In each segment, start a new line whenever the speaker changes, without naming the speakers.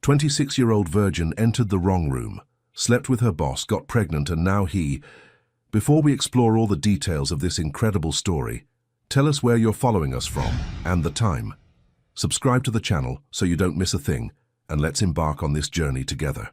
26-year-old virgin entered the wrong room, slept with her boss, got pregnant, and now he... Before we explore all the details of this incredible story, tell us where you're following us from and the time. Subscribe to the channel so you don't miss a thing, and let's embark on this journey together.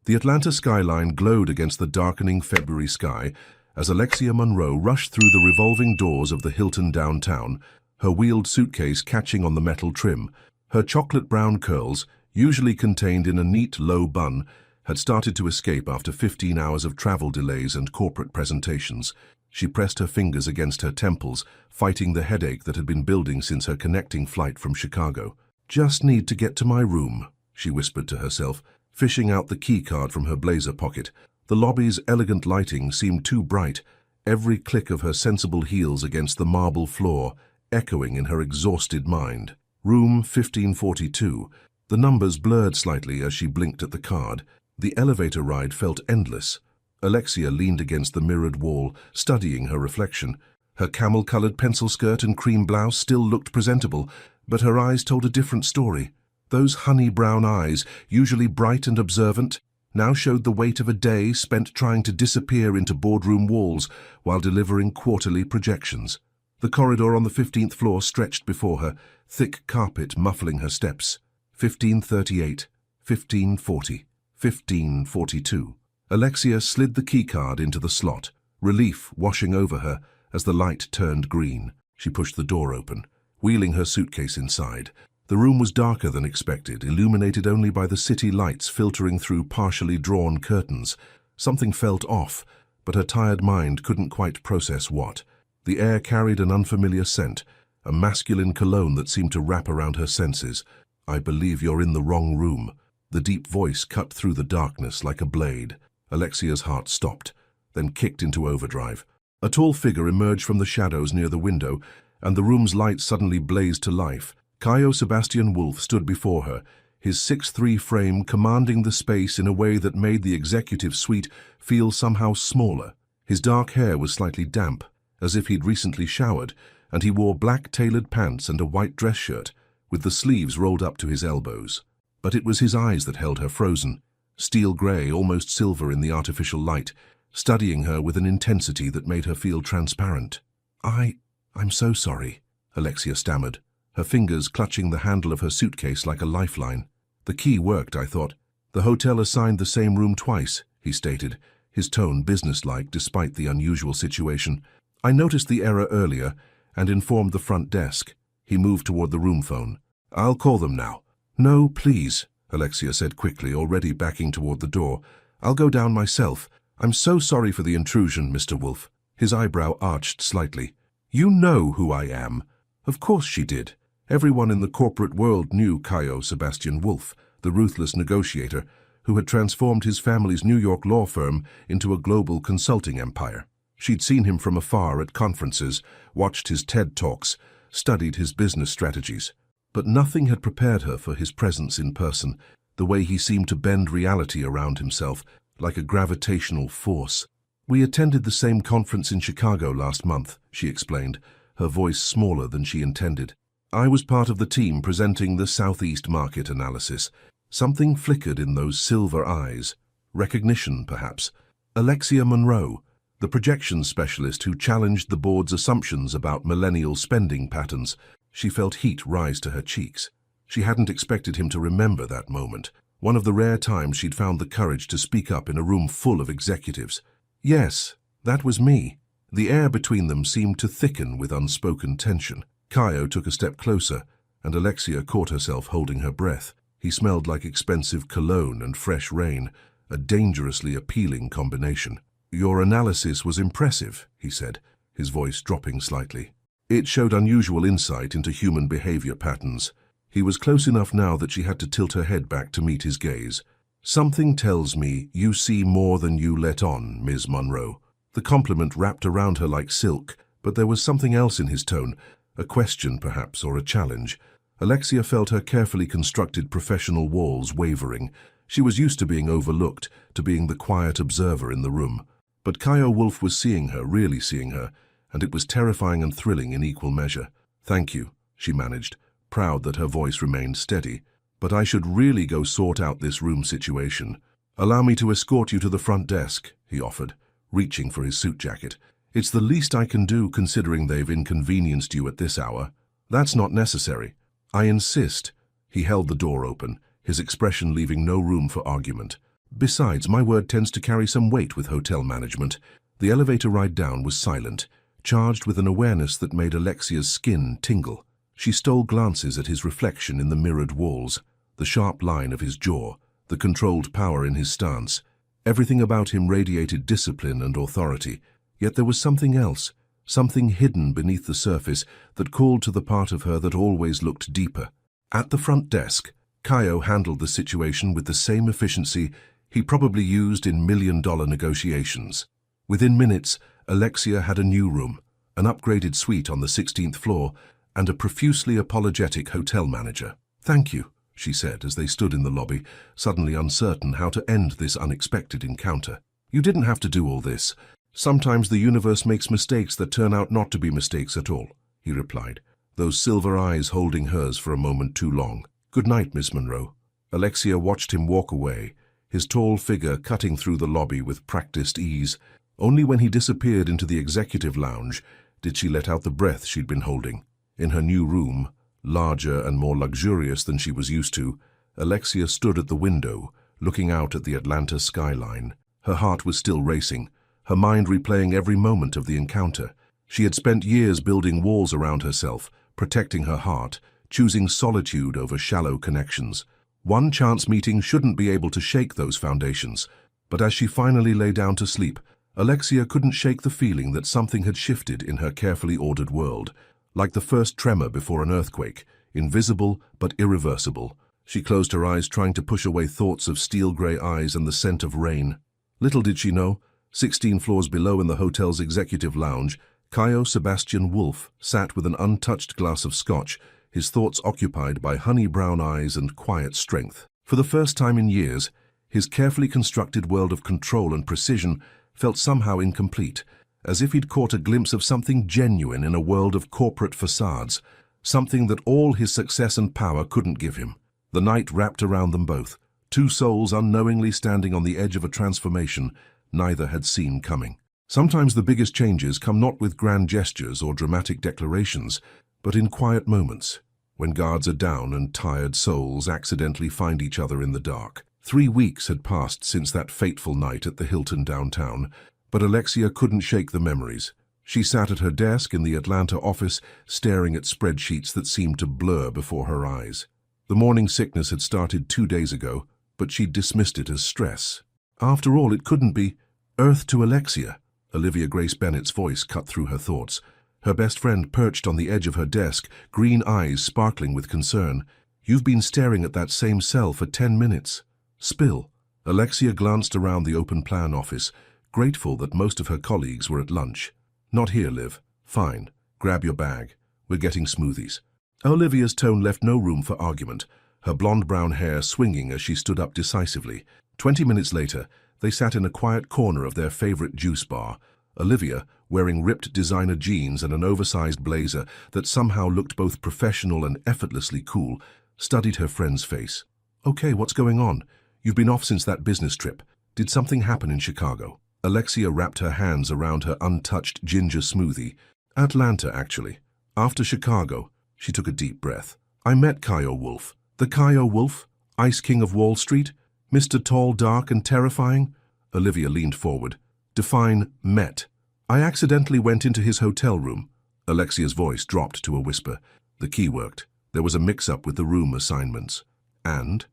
The Atlanta skyline glowed against the darkening February sky as Alexia Monroe rushed through the revolving doors of the Hilton downtown, her wheeled suitcase catching on the metal trim. Her chocolate brown curls, usually contained in a neat, low bun, had started to escape after 15 hours of travel delays and corporate presentations. She pressed her fingers against her temples, fighting the headache that had been building since her connecting flight from Chicago. "Just need to get to my room," she whispered to herself, fishing out the key card from her blazer pocket. The lobby's elegant lighting seemed too bright, every click of her sensible heels against the marble floor echoing in her exhausted mind. Room 1542. The numbers blurred slightly as she blinked at the card. The elevator ride felt endless. Alexia leaned against the mirrored wall, studying her reflection. Her camel-colored pencil skirt and cream blouse still looked presentable, but her eyes told a different story. Those honey-brown eyes, usually bright and observant, now showed the weight of a day spent trying to disappear into boardroom walls while delivering quarterly projections. The corridor on the 15th floor stretched before her, thick carpet muffling her steps. 1538, 1540, 1542. Alexia slid the keycard into the slot, relief washing over her as the light turned green. She pushed the door open, wheeling her suitcase inside. The room was darker than expected, illuminated only by the city lights filtering through partially drawn curtains. Something felt off, but her tired mind couldn't quite process what. The air carried an unfamiliar scent, a masculine cologne that seemed to wrap around her senses. "I believe you're in the wrong room." The deep voice cut through the darkness like a blade. Alexia's heart stopped, then kicked into overdrive. A tall figure emerged from the shadows near the window, and the room's light suddenly blazed to life. Caio Sebastian Wolf stood before her, his 6'3" frame commanding the space in a way that made the executive suite feel somehow smaller. His dark hair was slightly damp, as if he'd recently showered, and he wore black tailored pants and a white dress shirt, with the sleeves rolled up to his elbows. But it was his eyes that held her frozen, steel grey, almost silver in the artificial light, studying her with an intensity that made her feel transparent. I'm so sorry," Alexia stammered, her fingers clutching the handle of her suitcase like a lifeline. "The key worked, I thought." "The hotel assigned the same room twice," he stated, his tone businesslike despite the unusual situation. "I noticed the error earlier and informed the front desk." He moved toward the room phone. "I'll call them now." "No, please," Alexia said quickly, already backing toward the door. "I'll go down myself. I'm so sorry for the intrusion, Mr. Wolf." His eyebrow arched slightly. "You know who I am." Of course she did. Everyone in the corporate world knew Caio Sebastian Wolf, the ruthless negotiator, who had transformed his family's New York law firm into a global consulting empire. She'd seen him from afar at conferences, watched his TED Talks, studied his business strategies. But nothing had prepared her for his presence in person, the way he seemed to bend reality around himself, like a gravitational force. "We attended the same conference in Chicago last month," she explained, her voice smaller than she intended. "I was part of the team presenting the Southeast market analysis." Something flickered in those silver eyes. Recognition, perhaps. Alexia Monroe, the projections specialist who challenged the board's assumptions about millennial spending patterns. She felt heat rise to her cheeks. She hadn't expected him to remember that moment, one of the rare times she'd found the courage to speak up in a room full of executives. "Yes, that was me." The air between them seemed to thicken with unspoken tension. Caio took a step closer, and Alexia caught herself holding her breath. He smelled like expensive cologne and fresh rain, a dangerously appealing combination. "Your analysis was impressive," he said, his voice dropping slightly. It showed unusual insight into human behavior patterns. He was close enough now that she had to tilt her head back to meet his gaze. "Something tells me you see more than you let on, Ms. Monroe." The compliment wrapped around her like silk, but there was something else in his tone, a question perhaps, or a challenge. Alexia felt her carefully constructed professional walls wavering. She was used to being overlooked, to being the quiet observer in the room. But Caio Wolf was seeing her, really seeing her, and it was terrifying and thrilling in equal measure. "Thank you," she managed, proud that her voice remained steady. But I should really go sort out this room situation. Allow me to escort you to the front desk, he offered, reaching for his suit jacket. It's the least I can do considering they've inconvenienced you at this hour. That's not necessary. I insist. He held the door open, his expression leaving no room for argument. Besides, my word tends to carry some weight with hotel management. The elevator ride down was silent, charged with an awareness that made Alexia's skin tingle. She stole glances at his reflection in the mirrored walls, the sharp line of his jaw, the controlled power in his stance. Everything about him radiated discipline and authority, yet there was something else, something hidden beneath the surface that called to the part of her that always looked deeper. At the front desk, Kaio handled the situation with the same efficiency he probably used in million-dollar negotiations. Within minutes, Alexia had a new room, an upgraded suite on the 16th floor, and a profusely apologetic hotel manager. "Thank you," she said as they stood in the lobby, suddenly uncertain how to end this unexpected encounter. "You didn't have to do all this. Sometimes the universe makes mistakes that turn out not to be mistakes at all," he replied, those silver eyes holding hers for a moment too long. "Good night, Miss Monroe." Alexia watched him walk away, his tall figure cutting through the lobby with practiced ease. Only when he disappeared into the executive lounge did she let out the breath she'd been holding. In her new room, larger and more luxurious than she was used to, Alexia stood at the window, looking out at the Atlanta skyline. Her heart was still racing, her mind replaying every moment of the encounter. She had spent years building walls around herself, protecting her heart, choosing solitude over shallow connections. One chance meeting shouldn't be able to shake those foundations. But as she finally lay down to sleep, Alexia couldn't shake the feeling that something had shifted in her carefully ordered world. Like the first tremor before an earthquake, invisible but irreversible. She closed her eyes, trying to push away thoughts of steel-gray eyes and the scent of rain. Little did she know, 16 floors below in the hotel's executive lounge, Kaio Sebastian Wolf sat with an untouched glass of scotch, his thoughts occupied by honey-brown eyes and quiet strength. For the first time in years, his carefully constructed world of control and precision felt somehow incomplete, as if he'd caught a glimpse of something genuine in a world of corporate facades, something that all his success and power couldn't give him. The night wrapped around them both, two souls unknowingly standing on the edge of a transformation neither had seen coming. Sometimes the biggest changes come not with grand gestures or dramatic declarations, but in quiet moments, when guards are down and tired souls accidentally find each other in the dark. 3 weeks had passed since that fateful night at the Hilton downtown, but Alexia couldn't shake the memories. She sat at her desk in the Atlanta office, staring at spreadsheets that seemed to blur before her eyes. The morning sickness had started 2 days ago, but she'd dismissed it as stress. After all, it couldn't be. Earth to Alexia. Olivia Grace Bennett's voice cut through her thoughts. Her best friend perched on the edge of her desk, green eyes sparkling with concern. "You've been staring at that same cell for 10 minutes. Spill." Alexia glanced around the open plan office, grateful that most of her colleagues were at lunch. "Not here, Liv. Fine. Grab your bag. We're getting smoothies." Olivia's tone left no room for argument, her blonde-brown hair swinging as she stood up decisively. 20 minutes later, they sat in a quiet corner of their favorite juice bar. Olivia, wearing ripped designer jeans and an oversized blazer that somehow looked both professional and effortlessly cool, studied her friend's face. "Okay, what's going on? You've been off since that business trip. Did something happen in Chicago?" Alexia wrapped her hands around her untouched ginger smoothie. "Atlanta, actually. After Chicago." She took a deep breath. "I met Kaio Wolf." "The Kaio Wolf? Ice King of Wall Street? Mr. Tall, Dark, and Terrifying?" Olivia leaned forward. "Define met." "I accidentally went into his hotel room." Alexia's voice dropped to a whisper. The key worked. There was a mix-up with the room assignments. And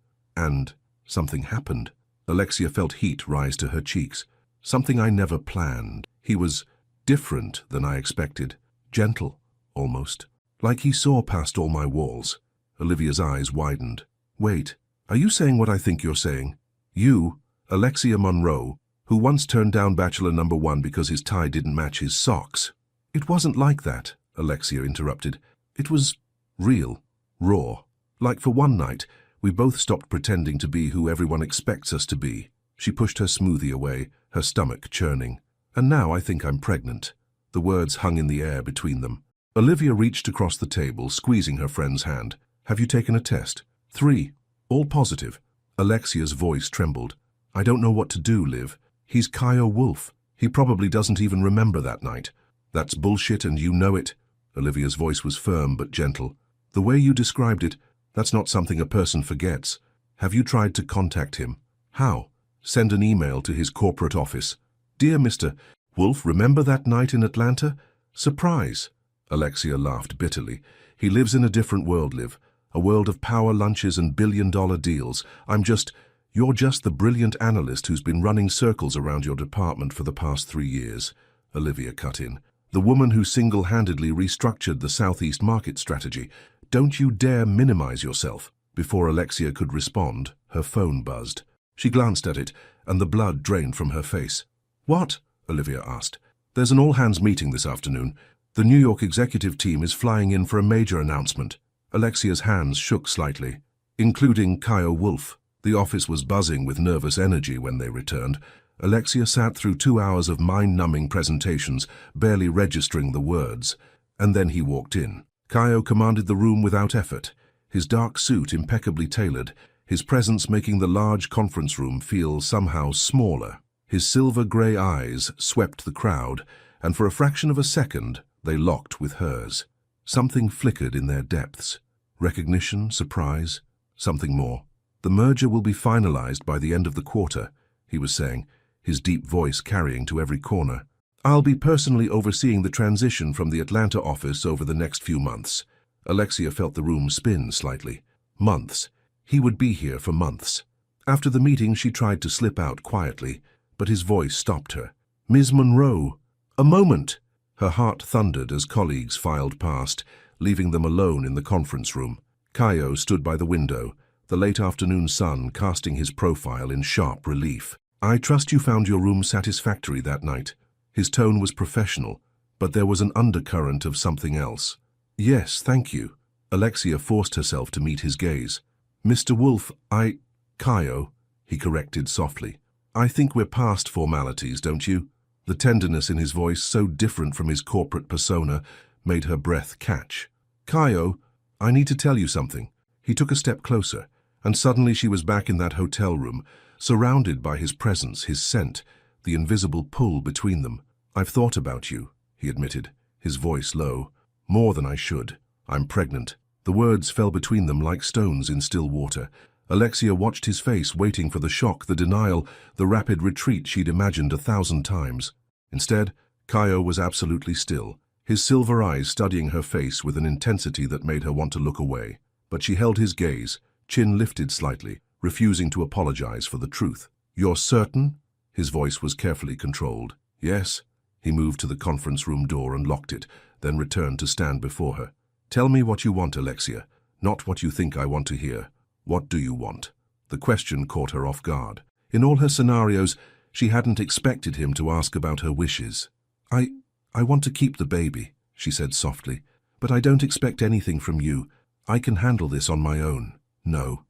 something happened. Alexia felt heat rise to her cheeks. Something I never planned. He was different than I expected. Gentle, almost. Like he saw past all my walls. Olivia's eyes widened. "Wait, are you saying what I think you're saying? You, Alexia Monroe, who once turned down Bachelor number 1 because his tie didn't match his socks." "It wasn't like that," Alexia interrupted. "It was real, raw. Like for one night, we both stopped pretending to be who everyone expects us to be." She pushed her smoothie away, her stomach churning. "And now I think I'm pregnant." The words hung in the air between them. Olivia reached across the table, squeezing her friend's hand. "Have you taken a test?" 3. All positive. Alexia's voice trembled. I don't know what to do, Liv. He's Caio Wolf. He probably doesn't even remember that night. That's bullshit and you know it. Olivia's voice was firm but gentle. The way you described it, that's not something a person forgets. Have you tried to contact him? How? Send an email to his corporate office. Dear Mr. Wolf, remember that night in Atlanta? Surprise. Alexia laughed bitterly. He lives in a different world, Liv. A world of power lunches and billion-dollar deals. You're just the brilliant analyst who's been running circles around your department for the past 3 years. Olivia cut in. The woman who single-handedly restructured the Southeast market strategy. Don't you dare minimize yourself. Before Alexia could respond, her phone buzzed. She glanced at it, and the blood drained from her face. What? Olivia asked. There's an all-hands meeting this afternoon. The New York executive team is flying in for a major announcement. Alexia's hands shook slightly, including Caio Wolf. The office was buzzing with nervous energy when they returned. Alexia sat through 2 hours of mind-numbing presentations, barely registering the words. And then he walked in. Caio commanded the room without effort, his dark suit impeccably tailored, his presence making the large conference room feel somehow smaller. His silver-grey eyes swept the crowd, and for a fraction of a second they locked with hers. Something flickered in their depths. Recognition, surprise, something more. The merger will be finalized by the end of the quarter, he was saying, his deep voice carrying to every corner. I'll be personally overseeing the transition from the Atlanta office over the next few months. Alexia felt the room spin slightly. Months. He would be here for months. After the meeting, she tried to slip out quietly, but his voice stopped her. Ms. Monroe, a moment! Her heart thundered as colleagues filed past, leaving them alone in the conference room. Caio stood by the window, the late afternoon sun casting his profile in sharp relief. I trust you found your room satisfactory that night. His tone was professional, but there was an undercurrent of something else. Yes, thank you. Alexia forced herself to meet his gaze. Mr. Wolf, Caio, he corrected softly. I think we're past formalities, don't you? The tenderness in his voice, so different from his corporate persona, made her breath catch. Caio, I need to tell you something. He took a step closer, and suddenly she was back in that hotel room, surrounded by his presence, his scent, the invisible pull between them. I've thought about you, he admitted, his voice low. More than I should. I'm pregnant. The words fell between them like stones in still water. Alexia watched his face, waiting for the shock, the denial, the rapid retreat she'd imagined 1,000 times. Instead, Caio was absolutely still, his silver eyes studying her face with an intensity that made her want to look away. But she held his gaze, chin lifted slightly, refusing to apologize for the truth. You're certain? His voice was carefully controlled. Yes. He moved to the conference room door and locked it, then returned to stand before her. Tell me what you want, Alexia, not what you think I want to hear. What do you want? The question caught her off guard. In all her scenarios, she hadn't expected him to ask about her wishes. I want to keep the baby, she said softly, but I don't expect anything from you. I can handle this on my own. No.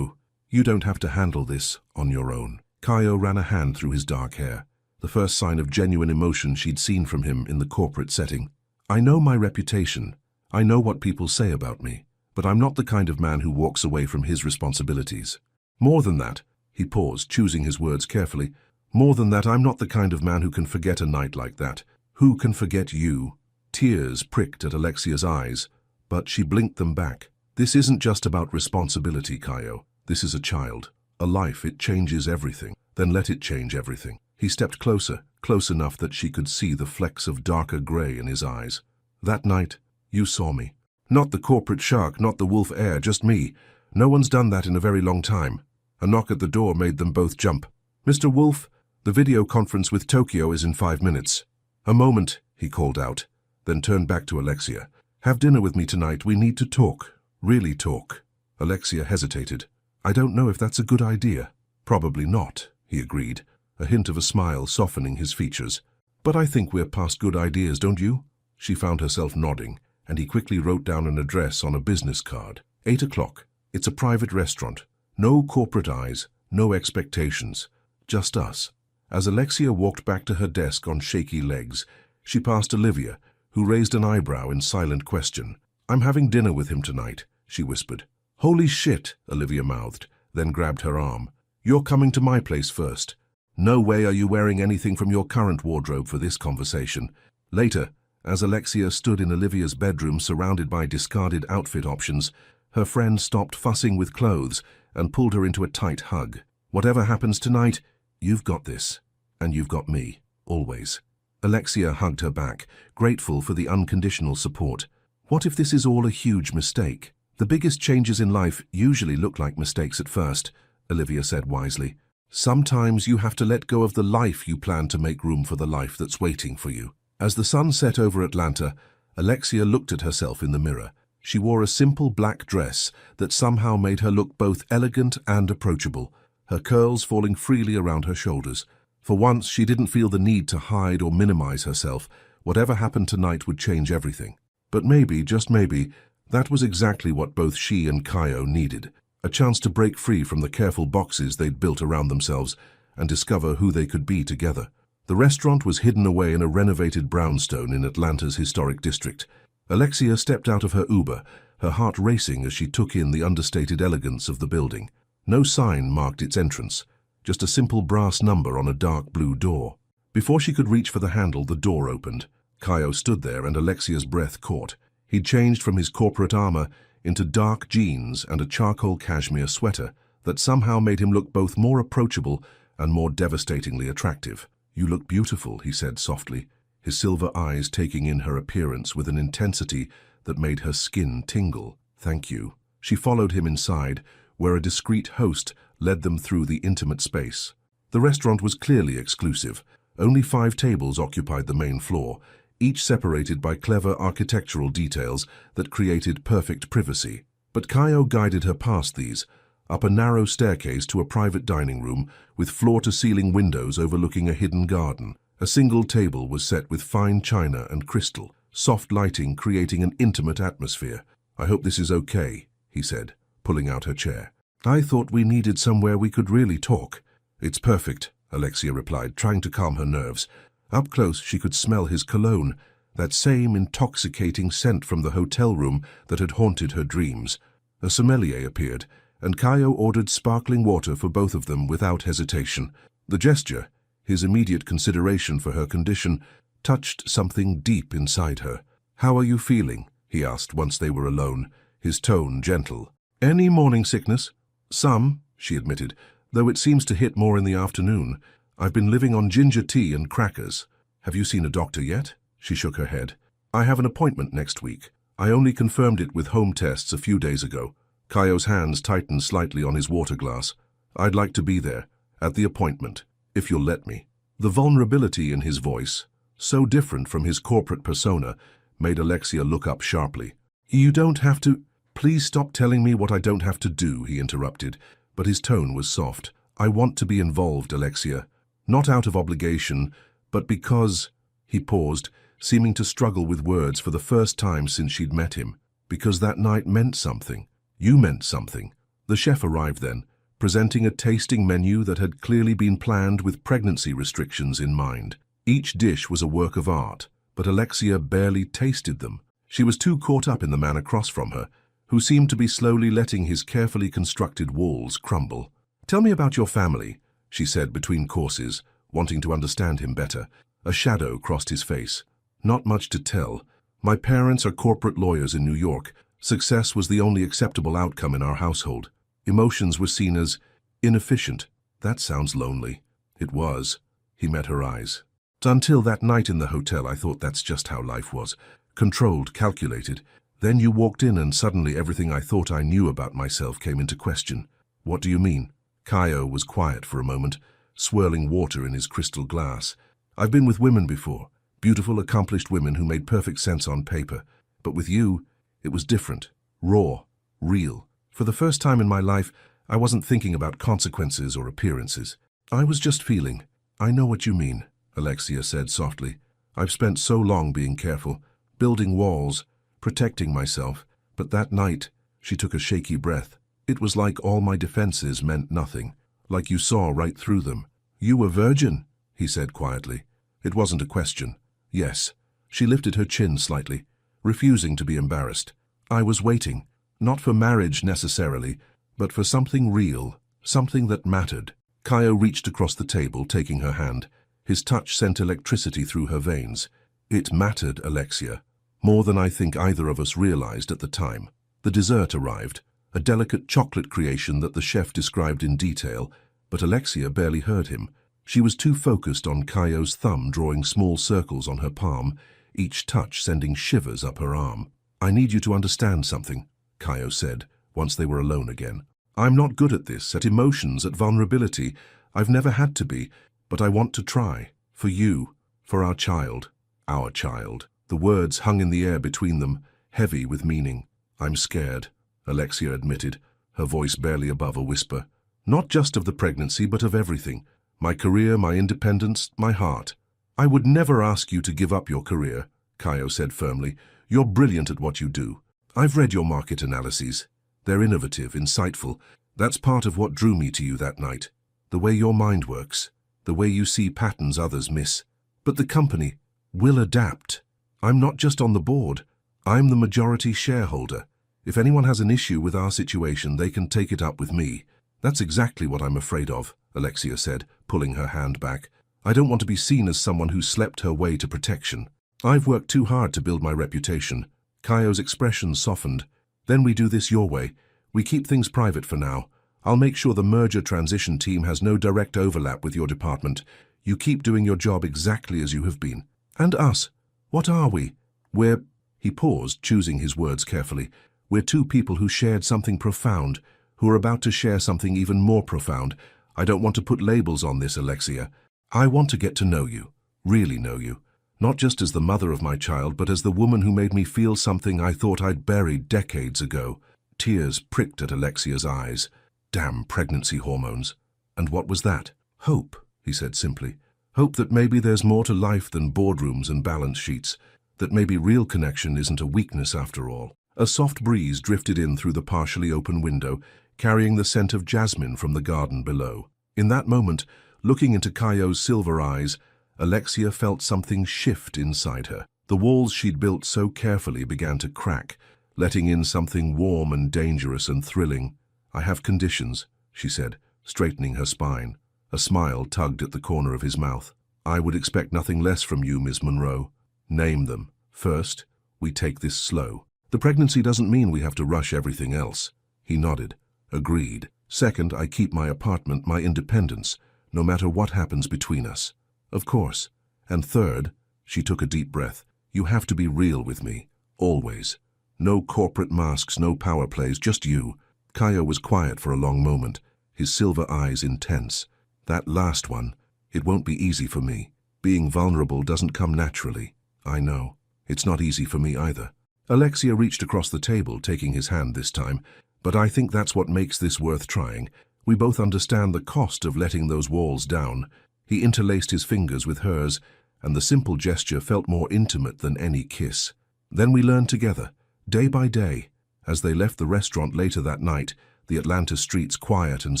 You don't have to handle this on your own. Caio ran a hand through his dark hair, the first sign of genuine emotion she'd seen from him in the corporate setting. I know my reputation. I know what people say about me, but I'm not the kind of man who walks away from his responsibilities. More than that, he paused, choosing his words carefully. More than that, I'm not the kind of man who can forget a night like that. Who can forget you? Tears pricked at Alexia's eyes, but she blinked them back. This isn't just about responsibility, Caio. This is a child. A life, it changes everything. Then let it change everything. He stepped closer, close enough that she could see the flecks of darker grey in his eyes. That night, you saw me. Not the corporate shark, not the wolf heir, just me. No one's done that in a very long time. A knock at the door made them both jump. Mr. Wolf, the video conference with Tokyo is in 5 minutes. A moment, he called out, then turned back to Alexia. Have dinner with me tonight. We need to talk. Really talk. Alexia hesitated. I don't know if that's a good idea. Probably not, he agreed, a hint of a smile softening his features. But I think we're past good ideas, don't you? She found herself nodding, and he quickly wrote down an address on a business card. 8 o'clock. It's a private restaurant. No corporate eyes, no expectations. Just us. As Alexia walked back to her desk on shaky legs, she passed Olivia, who raised an eyebrow in silent question. I'm having dinner with him tonight, she whispered. Holy shit, Olivia mouthed, then grabbed her arm. You're coming to my place first. No way are you wearing anything from your current wardrobe for this conversation. Later, as Alexia stood in Olivia's bedroom surrounded by discarded outfit options, her friend stopped fussing with clothes and pulled her into a tight hug. Whatever happens tonight, you've got this. And you've got me. Always. Alexia hugged her back, grateful for the unconditional support. What if this is all a huge mistake? The biggest changes in life usually look like mistakes at first, Olivia said wisely. Sometimes you have to let go of the life you plan to make room for the life that's waiting for you. As the sun set over Atlanta, Alexia looked at herself in the mirror. She wore a simple black dress that somehow made her look both elegant and approachable, her curls falling freely around her shoulders. For once, she didn't feel the need to hide or minimize herself. Whatever happened tonight would change everything. But maybe, just maybe, that was exactly what both she and Kaio needed. A chance to break free from the careful boxes they'd built around themselves and discover who they could be together. The restaurant was hidden away in a renovated brownstone in Atlanta's historic district. Alexia stepped out of her Uber, her heart racing as she took in the understated elegance of the building. No sign marked its entrance, just a simple brass number on a dark blue door. Before she could reach for the handle, the door opened. Kaio stood there and Alexia's breath caught. He'd changed from his corporate armor into dark jeans and a charcoal cashmere sweater that somehow made him look both more approachable and more devastatingly attractive. "You look beautiful," he said softly, his silver eyes taking in her appearance with an intensity that made her skin tingle. "Thank you." She followed him inside, where a discreet host led them through the intimate space. The restaurant was clearly exclusive. Only 5 tables occupied the main floor, each separated by clever architectural details that created perfect privacy. But Kaio guided her past these, up a narrow staircase to a private dining room with floor-to-ceiling windows overlooking a hidden garden. A single table was set with fine china and crystal, soft lighting creating an intimate atmosphere. "I hope this is okay," he said, pulling out her chair. "I thought we needed somewhere we could really talk." "It's perfect," Alexia replied, trying to calm her nerves. Up close, she could smell his cologne, that same intoxicating scent from the hotel room that had haunted her dreams. A sommelier appeared, and Kaio ordered sparkling water for both of them without hesitation. The gesture, his immediate consideration for her condition, touched something deep inside her. "How are you feeling?" he asked once they were alone, his tone gentle. "Any morning sickness?" "Some," she admitted, "though it seems to hit more in the afternoon. I've been living on ginger tea and crackers." "Have you seen a doctor yet?" She shook her head. "I have an appointment next week. I only confirmed it with home tests a few days ago." Kaio's hands tightened slightly on his water glass. "I'd like to be there, at the appointment, if you'll let me." The vulnerability in his voice, so different from his corporate persona, made Alexia look up sharply. "You don't have to—" "Please stop telling me what I don't have to do," he interrupted, but his tone was soft. "I want to be involved, Alexia. Not out of obligation, but because—" He paused, seeming to struggle with words for the first time since she'd met him. "Because that night meant something. You meant something." The chef arrived then, presenting a tasting menu that had clearly been planned with pregnancy restrictions in mind. Each dish was a work of art, but Alexia barely tasted them. She was too caught up in the man across from her, who seemed to be slowly letting his carefully constructed walls crumble. "Tell me about your family," she said between courses, wanting to understand him better. A shadow crossed his face. "Not much to tell. My parents are corporate lawyers in New York. Success was the only acceptable outcome in our household. Emotions were seen as inefficient." "That sounds lonely." It was. He met her eyes. "Until that night in the hotel, I thought that's just how life was. Controlled, calculated. Then you walked in and suddenly everything I thought I knew about myself came into question." "What do you mean?" Kaio was quiet for a moment, swirling water in his crystal glass. "I've been with women before, beautiful, accomplished women who made perfect sense on paper. But with you, it was different, raw, real. For the first time in my life, I wasn't thinking about consequences or appearances. I was just feeling." "I know what you mean," Alexia said softly. "I've spent so long being careful, building walls, protecting myself. But that night," she took a shaky breath, "it was like all my defenses meant nothing, like you saw right through them." "You were virgin," he said quietly. It wasn't a question. "Yes." She lifted her chin slightly, refusing to be embarrassed. "I was waiting. Not for marriage necessarily, but for something real, something that mattered. Kaio reached across the table, taking her hand. His touch sent electricity through her veins. It mattered, Alexia, more than I think either of us realized at the time. The dessert arrived, a delicate chocolate creation that the chef described in detail, but Alexia barely heard him. She was too focused on Kaio's thumb drawing small circles on her palm, each touch sending shivers up her arm. "I need you to understand something," Kaio said, once they were alone again. "I'm not good at this, at emotions, at vulnerability. I've never had to be, but I want to try. For you, for our child." Our child. The words hung in the air between them, heavy with meaning. "I'm scared," Alexia admitted, her voice barely above a whisper. "Not just of the pregnancy, but of everything. My career, my independence, my heart." "I would never ask you to give up your career," Kaio said firmly. "You're brilliant at what you do. I've read your market analyses. They're innovative, insightful. That's part of what drew me to you that night. The way your mind works, the way you see patterns others miss. But the company will adapt. I'm not just on the board. I'm the majority shareholder. If anyone has an issue with our situation, they can take it up with me." "That's exactly what I'm afraid of," Alexia said, pulling her hand back. "I don't want to be seen as someone who slept her way to protection. I've worked too hard to build my reputation." Kaio's expression softened. "Then we do this your way. We keep things private for now. I'll make sure the merger transition team has no direct overlap with your department. You keep doing your job exactly as you have been." "And us? What are we?" "We're—" He paused, choosing his words carefully. "We're two people who shared something profound, who are about to share something even more profound. I don't want to put labels on this, Alexia. I want to get to know you, really know you. Not just as the mother of my child, but as the woman who made me feel something I thought I'd buried decades ago." Tears pricked at Alexia's eyes. Damn pregnancy hormones. "And what was that?" "Hope," he said simply. "Hope that maybe there's more to life than boardrooms and balance sheets, that maybe real connection isn't a weakness after all." A soft breeze drifted in through the partially open window, carrying the scent of jasmine from the garden below. In that moment, looking into Kaio's silver eyes, Alexia felt something shift inside her. The walls she'd built so carefully began to crack, letting in something warm and dangerous and thrilling. "I have conditions," she said, straightening her spine. A smile tugged at the corner of his mouth. "I would expect nothing less from you, Ms. Monroe." "Name them." "First, we take this slow. The pregnancy doesn't mean we have to rush everything else." He nodded. "Agreed. Second, I keep my apartment, my independence, no matter what happens between us." "Of course." "And third," she took a deep breath, "you have to be real with me. Always. No corporate masks, no power plays, just you." Kaio was quiet for a long moment, his silver eyes intense. "That last one, it won't be easy for me. Being vulnerable doesn't come naturally. I know. It's not easy for me either." Alexia reached across the table, taking his hand this time. "But I think that's what makes this worth trying. We both understand the cost of letting those walls down." He interlaced his fingers with hers, and the simple gesture felt more intimate than any kiss. Then we learned together, day by day. As they left the restaurant later that night, the Atlanta streets quiet and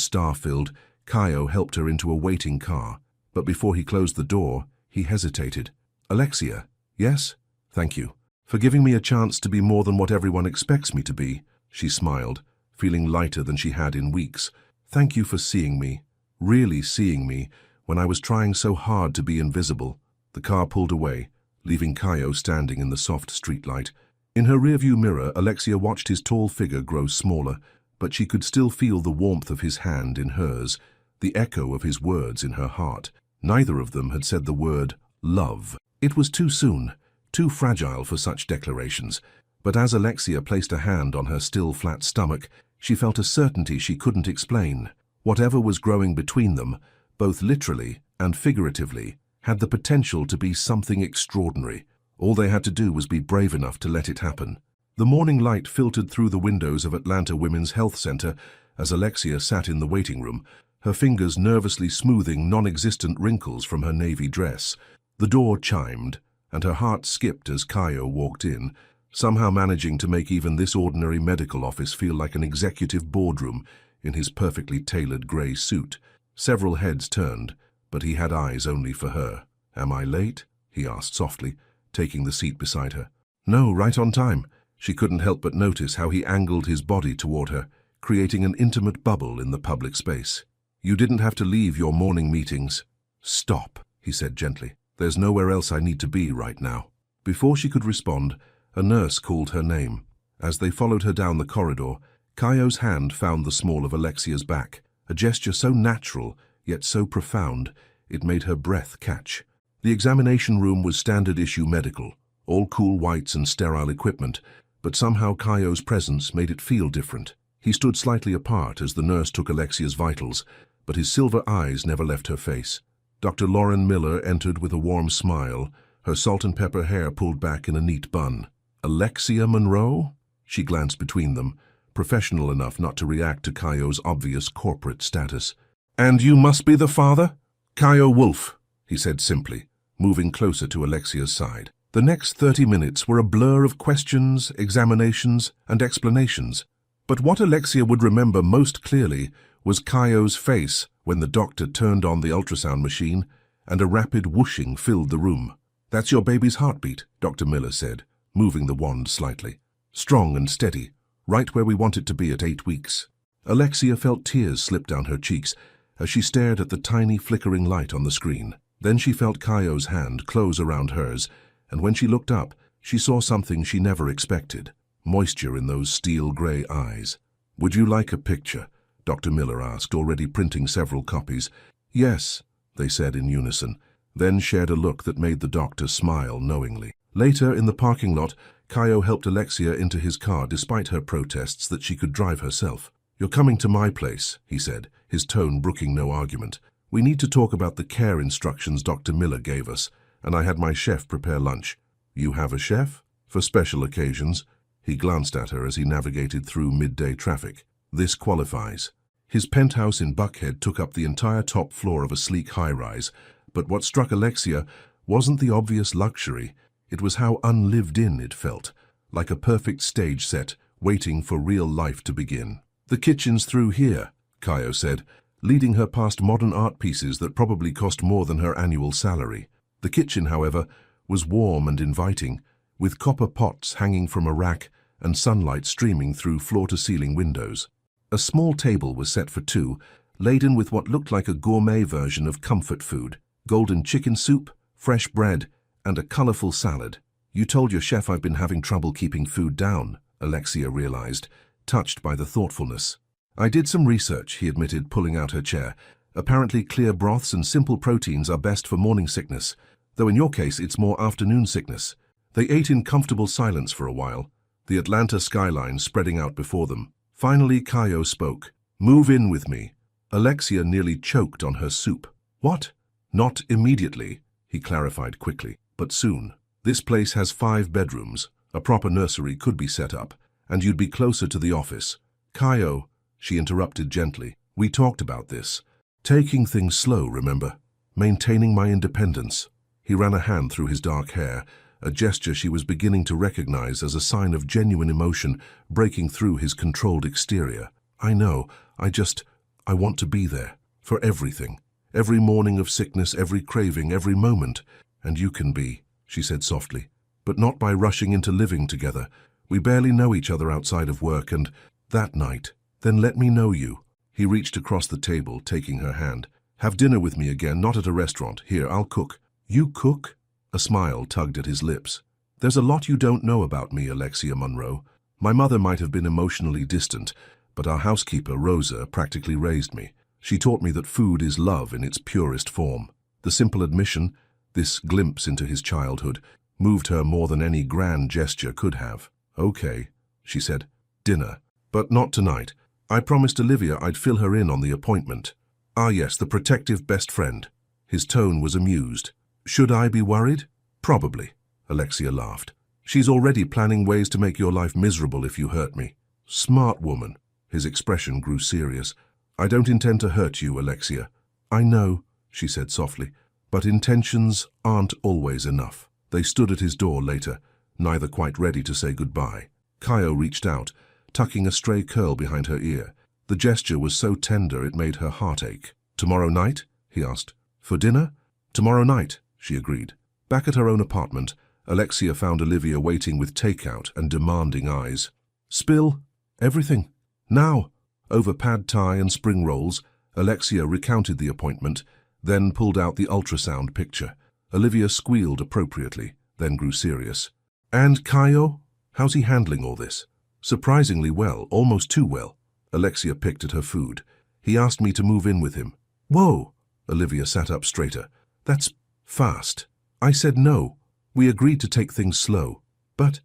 star-filled, Kaio helped her into a waiting car. But before he closed the door, he hesitated. "Alexia?" "Yes?" "Thank you. For giving me a chance to be more than what everyone expects me to be." She smiled, feeling lighter than she had in weeks. "Thank you for seeing me, really seeing me, when I was trying so hard to be invisible." The car pulled away, leaving Kaio standing in the soft streetlight. In her rearview mirror, Alexia watched his tall figure grow smaller, but she could still feel the warmth of his hand in hers, the echo of his words in her heart. Neither of them had said the word love. It was too soon, too fragile for such declarations. But as Alexia placed a hand on her still flat stomach, she felt a certainty she couldn't explain. Whatever was growing between them, both literally and figuratively, had the potential to be something extraordinary. All they had to do was be brave enough to let it happen. The morning light filtered through the windows of Atlanta Women's Health Center as Alexia sat in the waiting room, her fingers nervously smoothing non-existent wrinkles from her navy dress. The door chimed, and her heart skipped as Kaio walked in, somehow managing to make even this ordinary medical office feel like an executive boardroom in his perfectly tailored gray suit. Several heads turned, but he had eyes only for her. "Am I late?" he asked softly, taking the seat beside her. "No, right on time." She couldn't help but notice how he angled his body toward her, creating an intimate bubble in the public space. "You didn't have to leave your morning meetings." "Stop," he said gently. "There's nowhere else I need to be right now." Before she could respond, a nurse called her name. As they followed her down the corridor, Kaio's hand found the small of Alexia's back, a gesture so natural, yet so profound, it made her breath catch. The examination room was standard-issue medical, all cool whites and sterile equipment, but somehow Kaio's presence made it feel different. He stood slightly apart as the nurse took Alexia's vitals, but his silver eyes never left her face. Dr. Lauren Miller entered with a warm smile, her salt and pepper hair pulled back in a neat bun. "Alexia Monroe?" She glanced between them, professional enough not to react to Kaio's obvious corporate status. "And you must be the father?" "Kaio Wolf," he said simply, moving closer to Alexia's side. The next 30 minutes were a blur of questions, examinations, and explanations. But what Alexia would remember most clearly was Kaio's face when the doctor turned on the ultrasound machine and a rapid whooshing filled the room. "That's your baby's heartbeat," Dr. Miller said, moving the wand slightly. "Strong and steady, right where we want it to be at 8 weeks." Alexia felt tears slip down her cheeks as she stared at the tiny flickering light on the screen. Then she felt Kaio's hand close around hers, and when she looked up, she saw something she never expected. Moisture in those steel-gray eyes. "Would you like a picture?" Dr. Miller asked, already printing several copies. "Yes," they said in unison, then shared a look that made the doctor smile knowingly. Later, in the parking lot, Kaio helped Alexia into his car despite her protests that she could drive herself. "You're coming to my place," he said, his tone brooking no argument. "We need to talk about the care instructions Dr. Miller gave us, and I had my chef prepare lunch." "You have a chef?" "For special occasions." He glanced at her as he navigated through midday traffic. "This qualifies." His penthouse in Buckhead took up the entire top floor of a sleek high-rise, but what struck Alexia wasn't the obvious luxury. It was how unlived-in it felt, like a perfect stage set, waiting for real life to begin. "The kitchen's through here," Kaio said, leading her past modern art pieces that probably cost more than her annual salary. The kitchen, however, was warm and inviting, with copper pots hanging from a rack and sunlight streaming through floor-to-ceiling windows. A small table was set for two, laden with what looked like a gourmet version of comfort food: golden chicken soup, fresh bread, and a colorful salad. "You told your chef I've been having trouble keeping food down," Alexia realized, touched by the thoughtfulness. "I did some research," he admitted, pulling out her chair. "Apparently clear broths and simple proteins are best for morning sickness, though in your case it's more afternoon sickness." They ate in comfortable silence for a while, the Atlanta skyline spreading out before them. Finally, Kaio spoke. "Move in with me." Alexia nearly choked on her soup. "What?" "Not immediately," he clarified quickly, "but soon. This place has 5 bedrooms. A proper nursery could be set up, and you'd be closer to the office." "Kaio," she interrupted gently, "we talked about this. Taking things slow, remember? Maintaining my independence." He ran a hand through his dark hair, a gesture she was beginning to recognize as a sign of genuine emotion breaking through his controlled exterior. "I know, I want to be there, for everything. Every morning of sickness, every craving, every moment. And you can be," she said softly, "but not by rushing into living together. We barely know each other outside of work, and that night, then let me know you." He reached across the table, taking her hand. "Have dinner with me again, not at a restaurant. Here, I'll cook." "You cook?" A smile tugged at his lips. "There's a lot you don't know about me, Alexia Monroe. My mother might have been emotionally distant, but our housekeeper, Rosa, practically raised me. She taught me that food is love in its purest form." The simple admission, this glimpse into his childhood, moved her more than any grand gesture could have. "Okay," she said. "Dinner. But not tonight. I promised Olivia I'd fill her in on the appointment." "Ah yes, the protective best friend." His tone was amused. "Should I be worried?" "Probably," Alexia laughed. "She's already planning ways to make your life miserable if you hurt me." "Smart woman." His expression grew serious. "I don't intend to hurt you, Alexia." "I know," she said softly, "but intentions aren't always enough." They stood at his door later, neither quite ready to say goodbye. Kaio reached out, tucking a stray curl behind her ear. The gesture was so tender it made her heart ache. "Tomorrow night?" he asked. "For dinner?" "Tomorrow night," she agreed. Back at her own apartment, Alexia found Olivia waiting with takeout and demanding eyes. "Spill everything. Now." Over pad thai and spring rolls, Alexia recounted the appointment, then pulled out the ultrasound picture. Olivia squealed appropriately, then grew serious. "And Kaio? How's he handling all this?" "Surprisingly well, almost too well." Alexia picked at her food. "He asked me to move in with him." "Whoa!" Olivia sat up straighter. "That's fast." "I said no. We agreed to take things slow." But,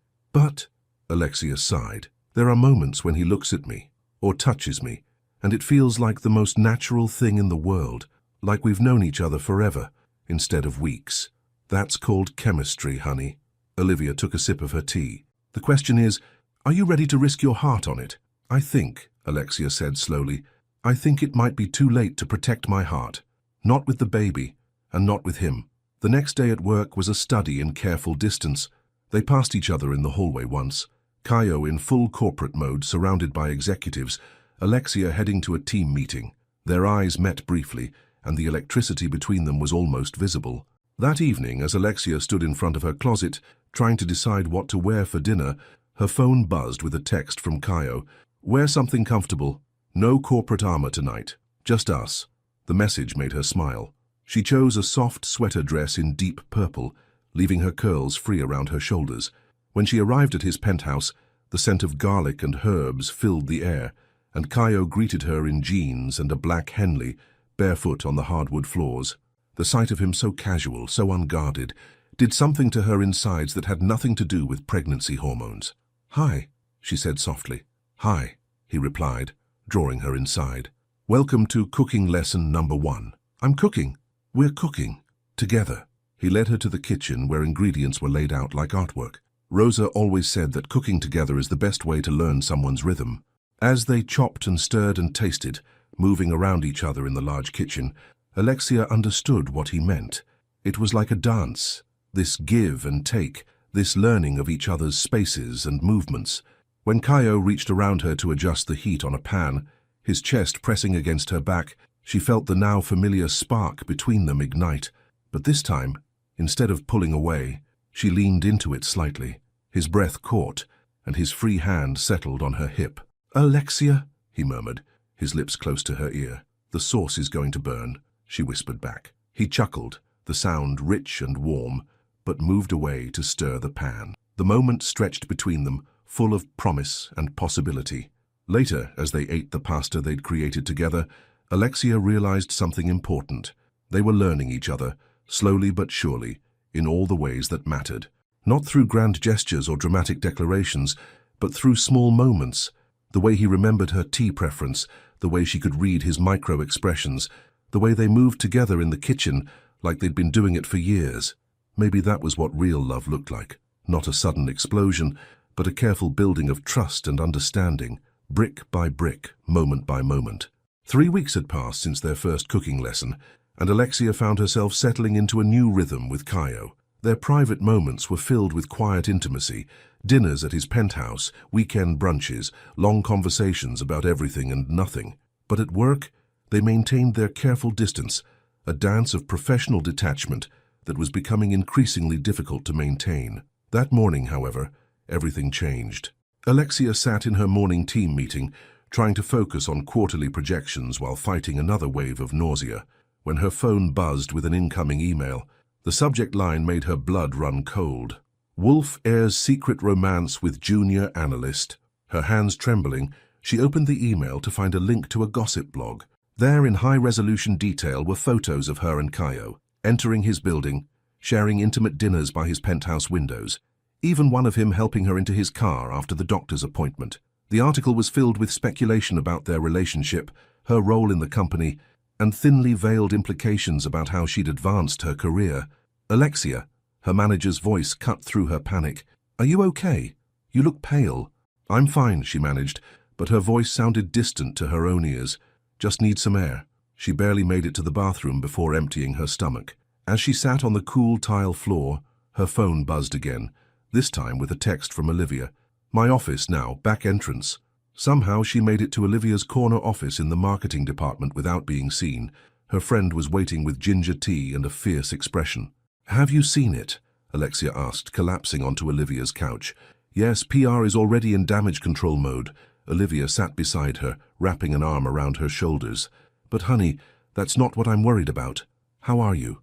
Alexia sighed. "There are moments when he looks at me, or touches me, and it feels like the most natural thing in the world, like we've known each other forever, instead of weeks. That's called chemistry, honey." Olivia took a sip of her tea. "The question is, are you ready to risk your heart on it?" "I think," Alexia said slowly, "I think it might be too late to protect my heart. Not with the baby, and not with him." The next day at work was a study in careful distance. They passed each other in the hallway once. Kaio in full corporate mode, surrounded by executives, Alexia heading to a team meeting. Their eyes met briefly, and the electricity between them was almost visible. That evening, as Alexia stood in front of her closet, trying to decide what to wear for dinner, her phone buzzed with a text from Kaio. "Wear something comfortable. No corporate armor tonight. Just us." The message made her smile. She chose a soft sweater dress in deep purple, leaving her curls free around her shoulders. When she arrived at his penthouse, the scent of garlic and herbs filled the air, and Kaio greeted her in jeans and a black Henley, barefoot on the hardwood floors. The sight of him so casual, so unguarded, did something to her insides that had nothing to do with pregnancy hormones. "Hi," she said softly. "Hi," he replied, drawing her inside. "Welcome to cooking lesson number 1. I'm cooking. We're cooking. Together." He led her to the kitchen where ingredients were laid out like artwork. Rosa always said that cooking together is the best way to learn someone's rhythm. As they chopped and stirred and tasted, moving around each other in the large kitchen, Alexia understood what he meant. It was like a dance, this give and take, this learning of each other's spaces and movements. When Kaio reached around her to adjust the heat on a pan, his chest pressing against her back, she felt the now familiar spark between them ignite. But this time, instead of pulling away, she leaned into it slightly. His breath caught, and his free hand settled on her hip. "Alexia," he murmured, his lips close to her ear. "The sauce is going to burn," she whispered back. He chuckled, the sound rich and warm, but moved away to stir the pan. The moment stretched between them, full of promise and possibility. Later, as they ate the pasta they'd created together, Alexia realized something important. They were learning each other, slowly but surely, in all the ways that mattered. Not through grand gestures or dramatic declarations, but through small moments. The way he remembered her tea preference, the way she could read his micro-expressions, the way they moved together in the kitchen like they'd been doing it for years. Maybe that was what real love looked like. Not a sudden explosion, but a careful building of trust and understanding, brick by brick, moment by moment. 3 weeks had passed since their first cooking lesson, and Alexia found herself settling into a new rhythm with Kaio. Their private moments were filled with quiet intimacy, dinners at his penthouse, weekend brunches, long conversations about everything and nothing. But at work, they maintained their careful distance, a dance of professional detachment that was becoming increasingly difficult to maintain. That morning, however, everything changed. Alexia sat in her morning team meeting, trying to focus on quarterly projections while fighting another wave of nausea, when her phone buzzed with an incoming email. The subject line made her blood run cold. "Wolf airs secret romance with junior analyst." Her hands trembling, she opened the email to find a link to a gossip blog. There, in high-resolution detail, were photos of her and Kaio, entering his building, sharing intimate dinners by his penthouse windows, even one of him helping her into his car after the doctor's appointment. The article was filled with speculation about their relationship, her role in the company, and thinly veiled implications about how she'd advanced her career. "Alexia," her manager's voice cut through her panic. "Are you okay? You look pale." "I'm fine," she managed, but her voice sounded distant to her own ears. "Just need some air." She barely made it to the bathroom before emptying her stomach. As she sat on the cool tile floor, her phone buzzed again, this time with a text from Olivia. "My office now, back entrance." Somehow she made it to Olivia's corner office in the marketing department without being seen. Her friend was waiting with ginger tea and a fierce expression. "Have you seen it?" Alexia asked, collapsing onto Olivia's couch. Yes, PR is already in damage control mode. Olivia sat beside her, wrapping an arm around her shoulders. But honey, that's not what I'm worried about. How are you?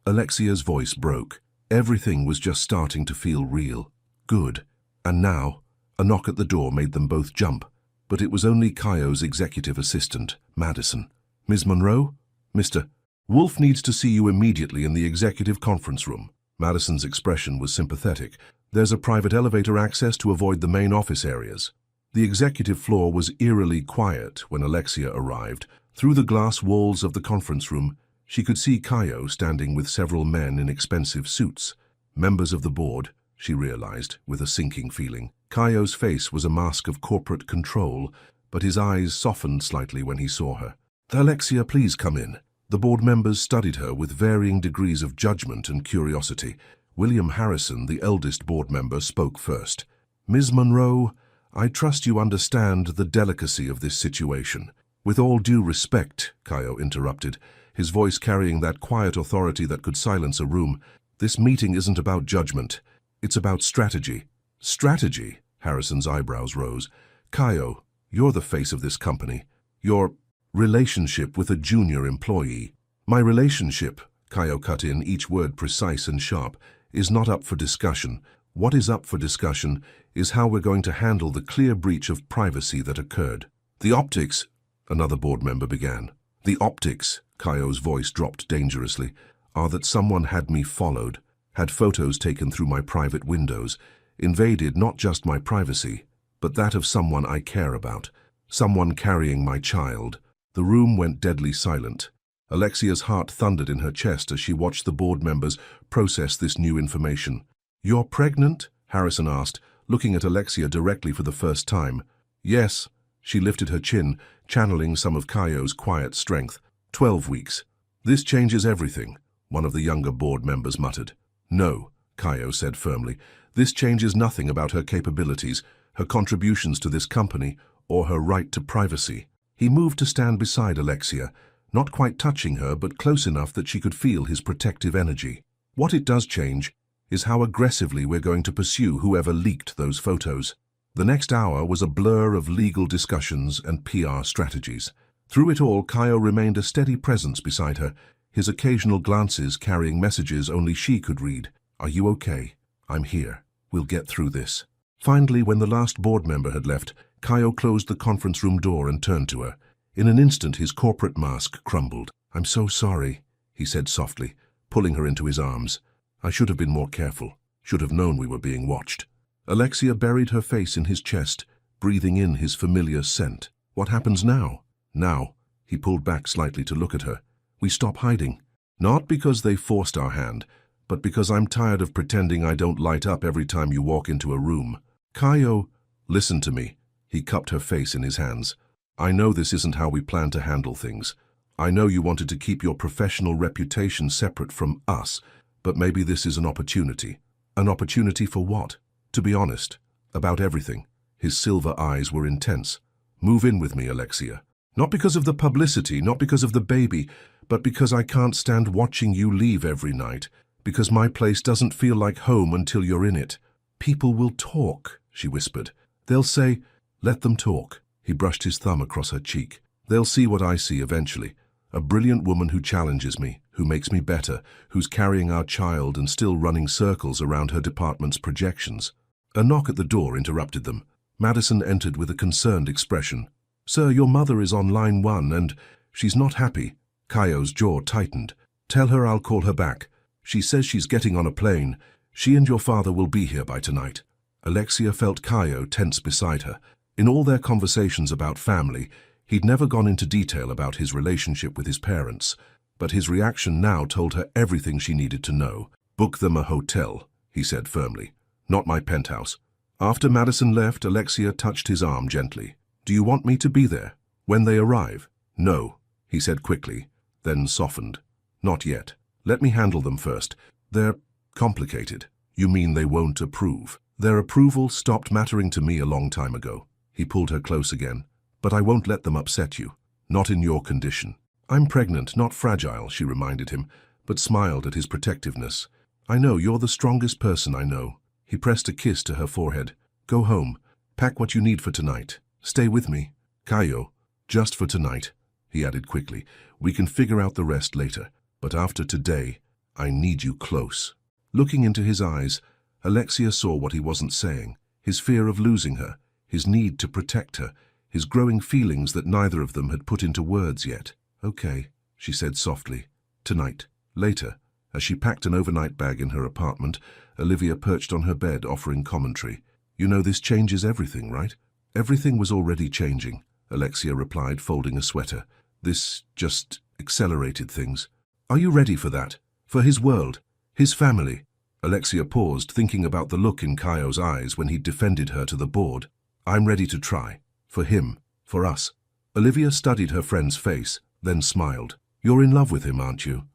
Alexia's voice broke. Everything was just starting to feel real. Good. And now, a knock at the door made them both jump. But it was only Kaio's executive assistant, Madison. Ms. Monroe? Mr. Wolf needs to see you immediately in the executive conference room. Madison's expression was sympathetic. There's a private elevator access to avoid the main office areas. The executive floor was eerily quiet when Alexia arrived. Through the glass walls of the conference room, she could see Kaio standing with several men in expensive suits. Members of the board, she realized, with a sinking feeling. Kaio's face was a mask of corporate control, but his eyes softened slightly when he saw her. Alexia, please come in. The board members studied her with varying degrees of judgment and curiosity. William Harrison, the eldest board member, spoke first. Ms. Monroe, I trust you understand the delicacy of this situation. With all due respect, Kaio interrupted, his voice carrying that quiet authority that could silence a room. This meeting isn't about judgment. It's about strategy. Strategy? Harrison's eyebrows rose. Kaio, you're the face of this company. Your relationship with a junior employee. My relationship, Kaio cut in, each word precise and sharp, is not up for discussion. What is up for discussion is how we're going to handle the clear breach of privacy that occurred. The optics, another board member began. The optics, Kaio's voice dropped dangerously, are that someone had me followed, had photos taken through my private windows, invaded not just my privacy, but that of someone I care about, someone carrying my child. The room went deadly silent. Alexia's heart thundered in her chest as she watched the board members process this new information. You're pregnant? Harrison asked, looking at Alexia directly for the first time. Yes. She lifted her chin, channeling some of Kaio's quiet strength. 12 weeks. This changes everything, one of the younger board members muttered. No, Kaio said firmly. This changes nothing about her capabilities, her contributions to this company, or her right to privacy. He moved to stand beside Alexia, not quite touching her, but close enough that she could feel his protective energy. What it does change is how aggressively we're going to pursue whoever leaked those photos. The next hour was a blur of legal discussions and PR strategies. Through it all, Kaio remained a steady presence beside her, his occasional glances carrying messages only she could read. Are you okay? I'm here. We'll get through this. Finally, when the last board member had left, Kaio closed the conference room door and turned to her. In an instant, his corporate mask crumbled. I'm so sorry, he said softly, pulling her into his arms. I should have been more careful, should have known we were being watched. Alexia buried her face in his chest, breathing in his familiar scent. What happens now? Now, he pulled back slightly to look at her. We stop hiding. Not because they forced our hand, but because I'm tired of pretending I don't light up every time you walk into a room. Kaio, listen to me. He cupped her face in his hands. I know this isn't how we plan to handle things. I know you wanted to keep your professional reputation separate from us, but maybe this is an opportunity. An opportunity for what? To be honest, about everything. His silver eyes were intense. Move in with me, Alexia. Not because of the publicity, not because of the baby, but because I can't stand watching you leave every night, because my place doesn't feel like home until you're in it. People will talk, she whispered. They'll say, let them talk. He brushed his thumb across her cheek. They'll see what I see eventually. A brilliant woman who challenges me, who makes me better, who's carrying our child and still running circles around her department's projections. A knock at the door interrupted them. Madison entered with a concerned expression. Sir, your mother is on line 1 and she's not happy. Kaio's jaw tightened. Tell her I'll call her back. She says she's getting on a plane. She and your father will be here by tonight. Alexia felt Kaio tense beside her. In all their conversations about family, he'd never gone into detail about his relationship with his parents, but his reaction now told her everything she needed to know. Book them a hotel, he said firmly. Not my penthouse. After Madison left, Alexia touched his arm gently. Do you want me to be there? When they arrive? No, he said quickly, then softened. Not yet. Let me handle them first. They're complicated. You mean they won't approve? Their approval stopped mattering to me a long time ago. He pulled her close again. But I won't let them upset you. Not in your condition. I'm pregnant, not fragile, she reminded him, but smiled at his protectiveness. I know, you're the strongest person I know. He pressed a kiss to her forehead. Go home. Pack what you need for tonight. Stay with me. Caio, just for tonight, he added quickly. We can figure out the rest later. But after today, I need you close. Looking into his eyes, Alexia saw what he wasn't saying. His fear of losing her, his need to protect her, his growing feelings that neither of them had put into words yet. Okay, she said softly. Tonight. Later. As she packed an overnight bag in her apartment, Olivia perched on her bed offering commentary. You know this changes everything, right? Everything was already changing, Alexia replied, folding a sweater. This just accelerated things. Are you ready for that? For his world? His family? Alexia paused, thinking about the look in Caio's eyes when he'd defended her to the board. I'm ready to try. For him. For us. Olivia studied her friend's face, then smiled. You're in love with him, aren't you?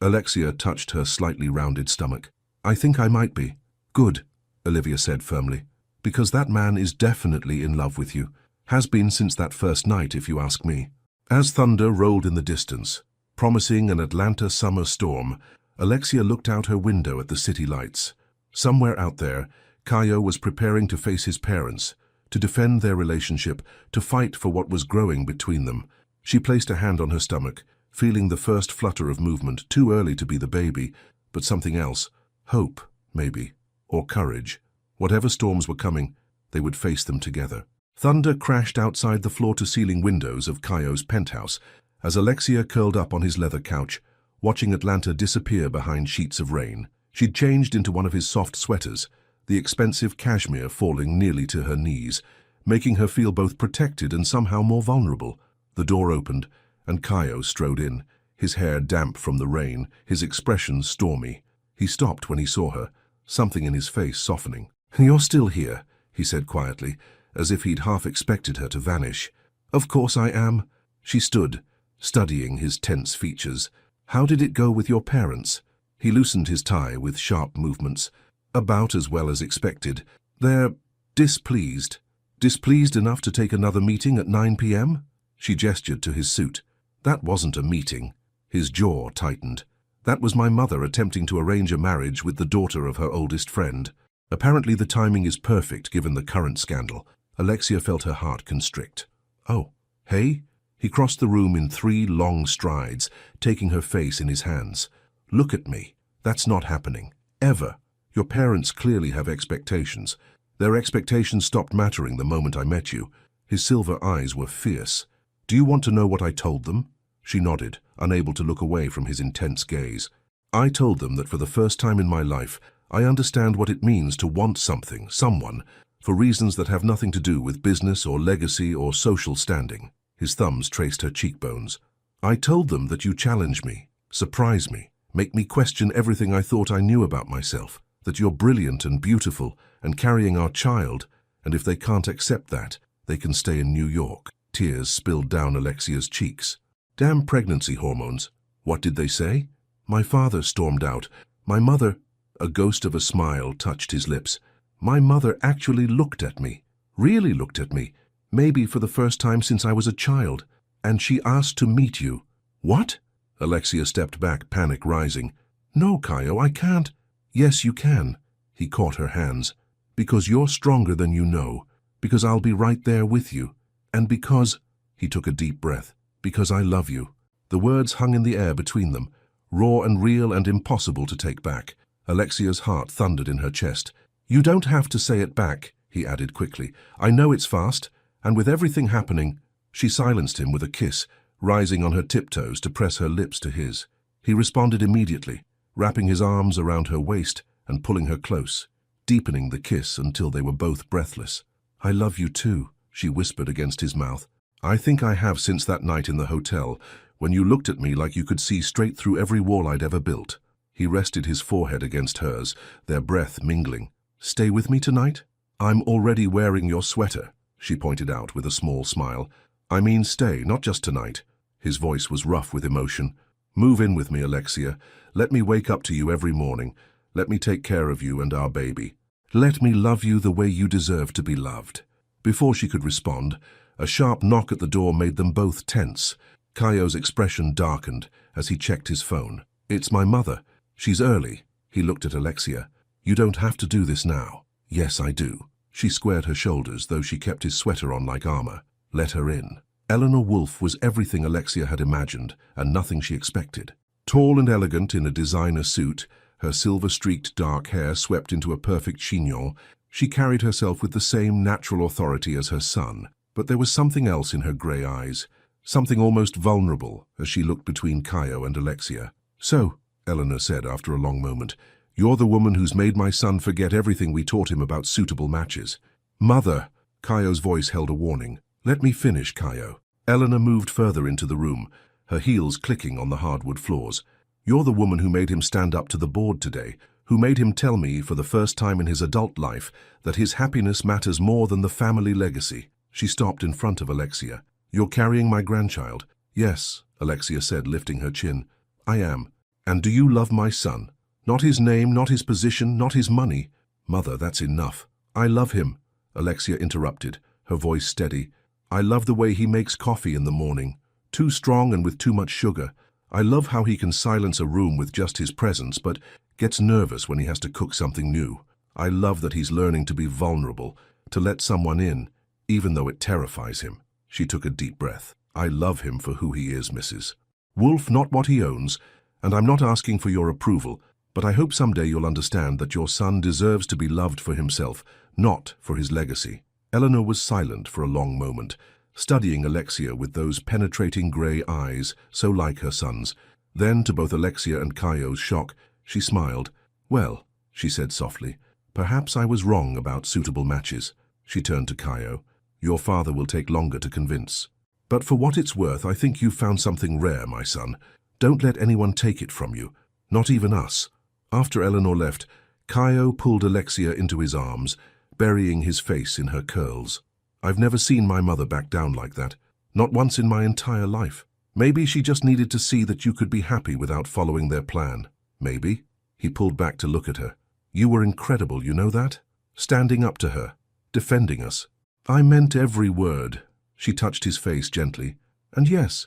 Alexia touched her slightly rounded stomach. I think I might be. Good, Olivia said firmly. Because that man is definitely in love with you. Has been since that first night, if you ask me. As thunder rolled in the distance, promising an Atlanta summer storm, Alexia looked out her window at the city lights. Somewhere out there, Caio was preparing to face his parents, to defend their relationship, to fight for what was growing between them. She placed a hand on her stomach, feeling the first flutter of movement, too early to be the baby, but something else. Hope, maybe, or courage. Whatever storms were coming, they would face them together. Thunder crashed outside the floor-to-ceiling windows of Caio's penthouse as Alexia curled up on his leather couch, watching Atlanta disappear behind sheets of rain. She'd changed into one of his soft sweaters, the expensive cashmere falling nearly to her knees, making her feel both protected and somehow more vulnerable. The door opened, and Caio strode in, his hair damp from the rain, his expression stormy. He stopped when he saw her, something in his face softening. You're still here, he said quietly, as if he'd half expected her to vanish. Of course I am. She stood, studying his tense features. How did it go with your parents? He loosened his tie with sharp movements. About as well as expected. They're displeased. Displeased enough to take another meeting at 9 p.m.? She gestured to his suit. That wasn't a meeting. His jaw tightened. That was my mother attempting to arrange a marriage with the daughter of her oldest friend. Apparently the timing is perfect given the current scandal. Alexia felt her heart constrict. Oh, hey? He crossed the room in 3 long strides, taking her face in his hands. Look at me. That's not happening. Ever. Your parents clearly have expectations. Their expectations stopped mattering the moment I met you. His silver eyes were fierce. Do you want to know what I told them? She nodded, unable to look away from his intense gaze. I told them that for the first time in my life, I understand what it means to want something, someone, for reasons that have nothing to do with business or legacy or social standing. His thumbs traced her cheekbones. I told them that you challenge me, surprise me, make me question everything I thought I knew about myself, that you're brilliant and beautiful and carrying our child, and if they can't accept that, they can stay in New York. Tears spilled down Alexia's cheeks. Damn pregnancy hormones. What did they say? My father stormed out. My mother... A ghost of a smile touched his lips. My mother actually looked at me. Really looked at me. Maybe for the first time since I was a child. And she asked to meet you. What? Alexia stepped back, panic rising. No, Caio, I can't. Yes, you can. He caught her hands. Because you're stronger than you know. Because I'll be right there with you. And because... He took a deep breath. Because I love you. The words hung in the air between them, raw and real and impossible to take back. Alexia's heart thundered in her chest. You don't have to say it back, he added quickly. I know it's fast, and with everything happening... She silenced him with a kiss, rising on her tiptoes to press her lips to his. He responded immediately, wrapping his arms around her waist and pulling her close, deepening the kiss until they were both breathless. I love you too, she whispered against his mouth. I think I have since that night in the hotel, when you looked at me like you could see straight through every wall I'd ever built. He rested his forehead against hers, their breath mingling. Stay with me tonight? I'm already wearing your sweater, she pointed out with a small smile. I mean stay, not just tonight. His voice was rough with emotion. Move in with me, Alexia. Let me wake up to you every morning. Let me take care of you and our baby. Let me love you the way you deserve to be loved. Before she could respond, a sharp knock at the door made them both tense. Caio's expression darkened as he checked his phone. It's my mother. She's early. He looked at Alexia. You don't have to do this now. Yes, I do. She squared her shoulders, though she kept his sweater on like armor. Let her in. Eleanor Wolfe was everything Alexia had imagined, and nothing she expected. Tall and elegant in a designer suit, her silver-streaked dark hair swept into a perfect chignon, she carried herself with the same natural authority as her son. But there was something else in her grey eyes, something almost vulnerable as she looked between Caio and Alexia. So, Eleanor said after a long moment, you're the woman who's made my son forget everything we taught him about suitable matches. Mother, Caio's voice held a warning. Let me finish, Caio. Eleanor moved further into the room, her heels clicking on the hardwood floors. You're the woman who made him stand up to the board today, who made him tell me for the first time in his adult life that his happiness matters more than the family legacy. She stopped in front of Alexia. You're carrying my grandchild. Yes, Alexia said, lifting her chin. I am. And do you love my son? Not his name, not his position, not his money. Mother, that's enough. I love him, Alexia interrupted, her voice steady. I love the way he makes coffee in the morning. Too strong and with too much sugar. I love how he can silence a room with just his presence, but gets nervous when he has to cook something new. I love that he's learning to be vulnerable, to let someone in, even though it terrifies him. She took a deep breath. I love him for who he is, Mrs. Wolfe, not what he owns, and I'm not asking for your approval, but I hope someday you'll understand that your son deserves to be loved for himself, not for his legacy. Eleanor was silent for a long moment, studying Alexia with those penetrating grey eyes, so like her son's. Then, to both Alexia and Caio's shock, she smiled. Well, she said softly, perhaps I was wrong about suitable matches. She turned to Caio. Your father will take longer to convince. But for what it's worth, I think you've found something rare, my son. Don't let anyone take it from you, not even us. After Eleanor left, Caio pulled Alexia into his arms, burying his face in her curls. I've never seen my mother back down like that, not once in my entire life. Maybe she just needed to see that you could be happy without following their plan. Maybe. He pulled back to look at her. You were incredible, you know that? Standing up to her, defending us. I meant every word. She touched his face gently. And yes,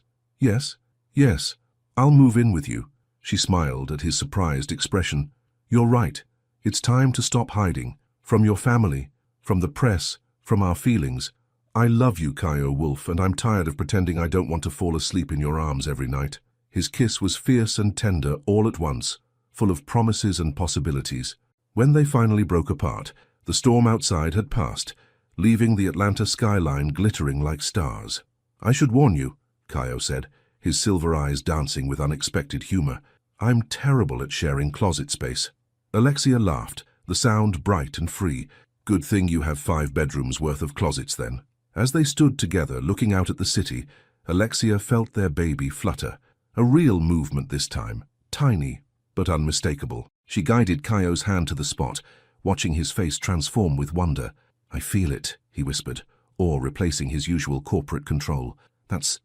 I'll move in with you. She smiled at his surprised expression. You're right. It's time to stop hiding. From your family, from the press, from our feelings. I love you, Caio Wolfe, and I'm tired of pretending I don't want to fall asleep in your arms every night. His kiss was fierce and tender all at once, full of promises and possibilities. When they finally broke apart, the storm outside had passed, leaving the Atlanta skyline glittering like stars. I should warn you, Caio said, his silver eyes dancing with unexpected humor. I'm terrible at sharing closet space. Alexia laughed, the sound bright and free. Good thing you have 5 bedrooms worth of closets then. As they stood together looking out at the city, Alexia felt their baby flutter. A real movement this time, tiny but unmistakable. She guided Caio's hand to the spot, watching his face transform with wonder. I feel it, he whispered, or replacing his usual corporate control. That's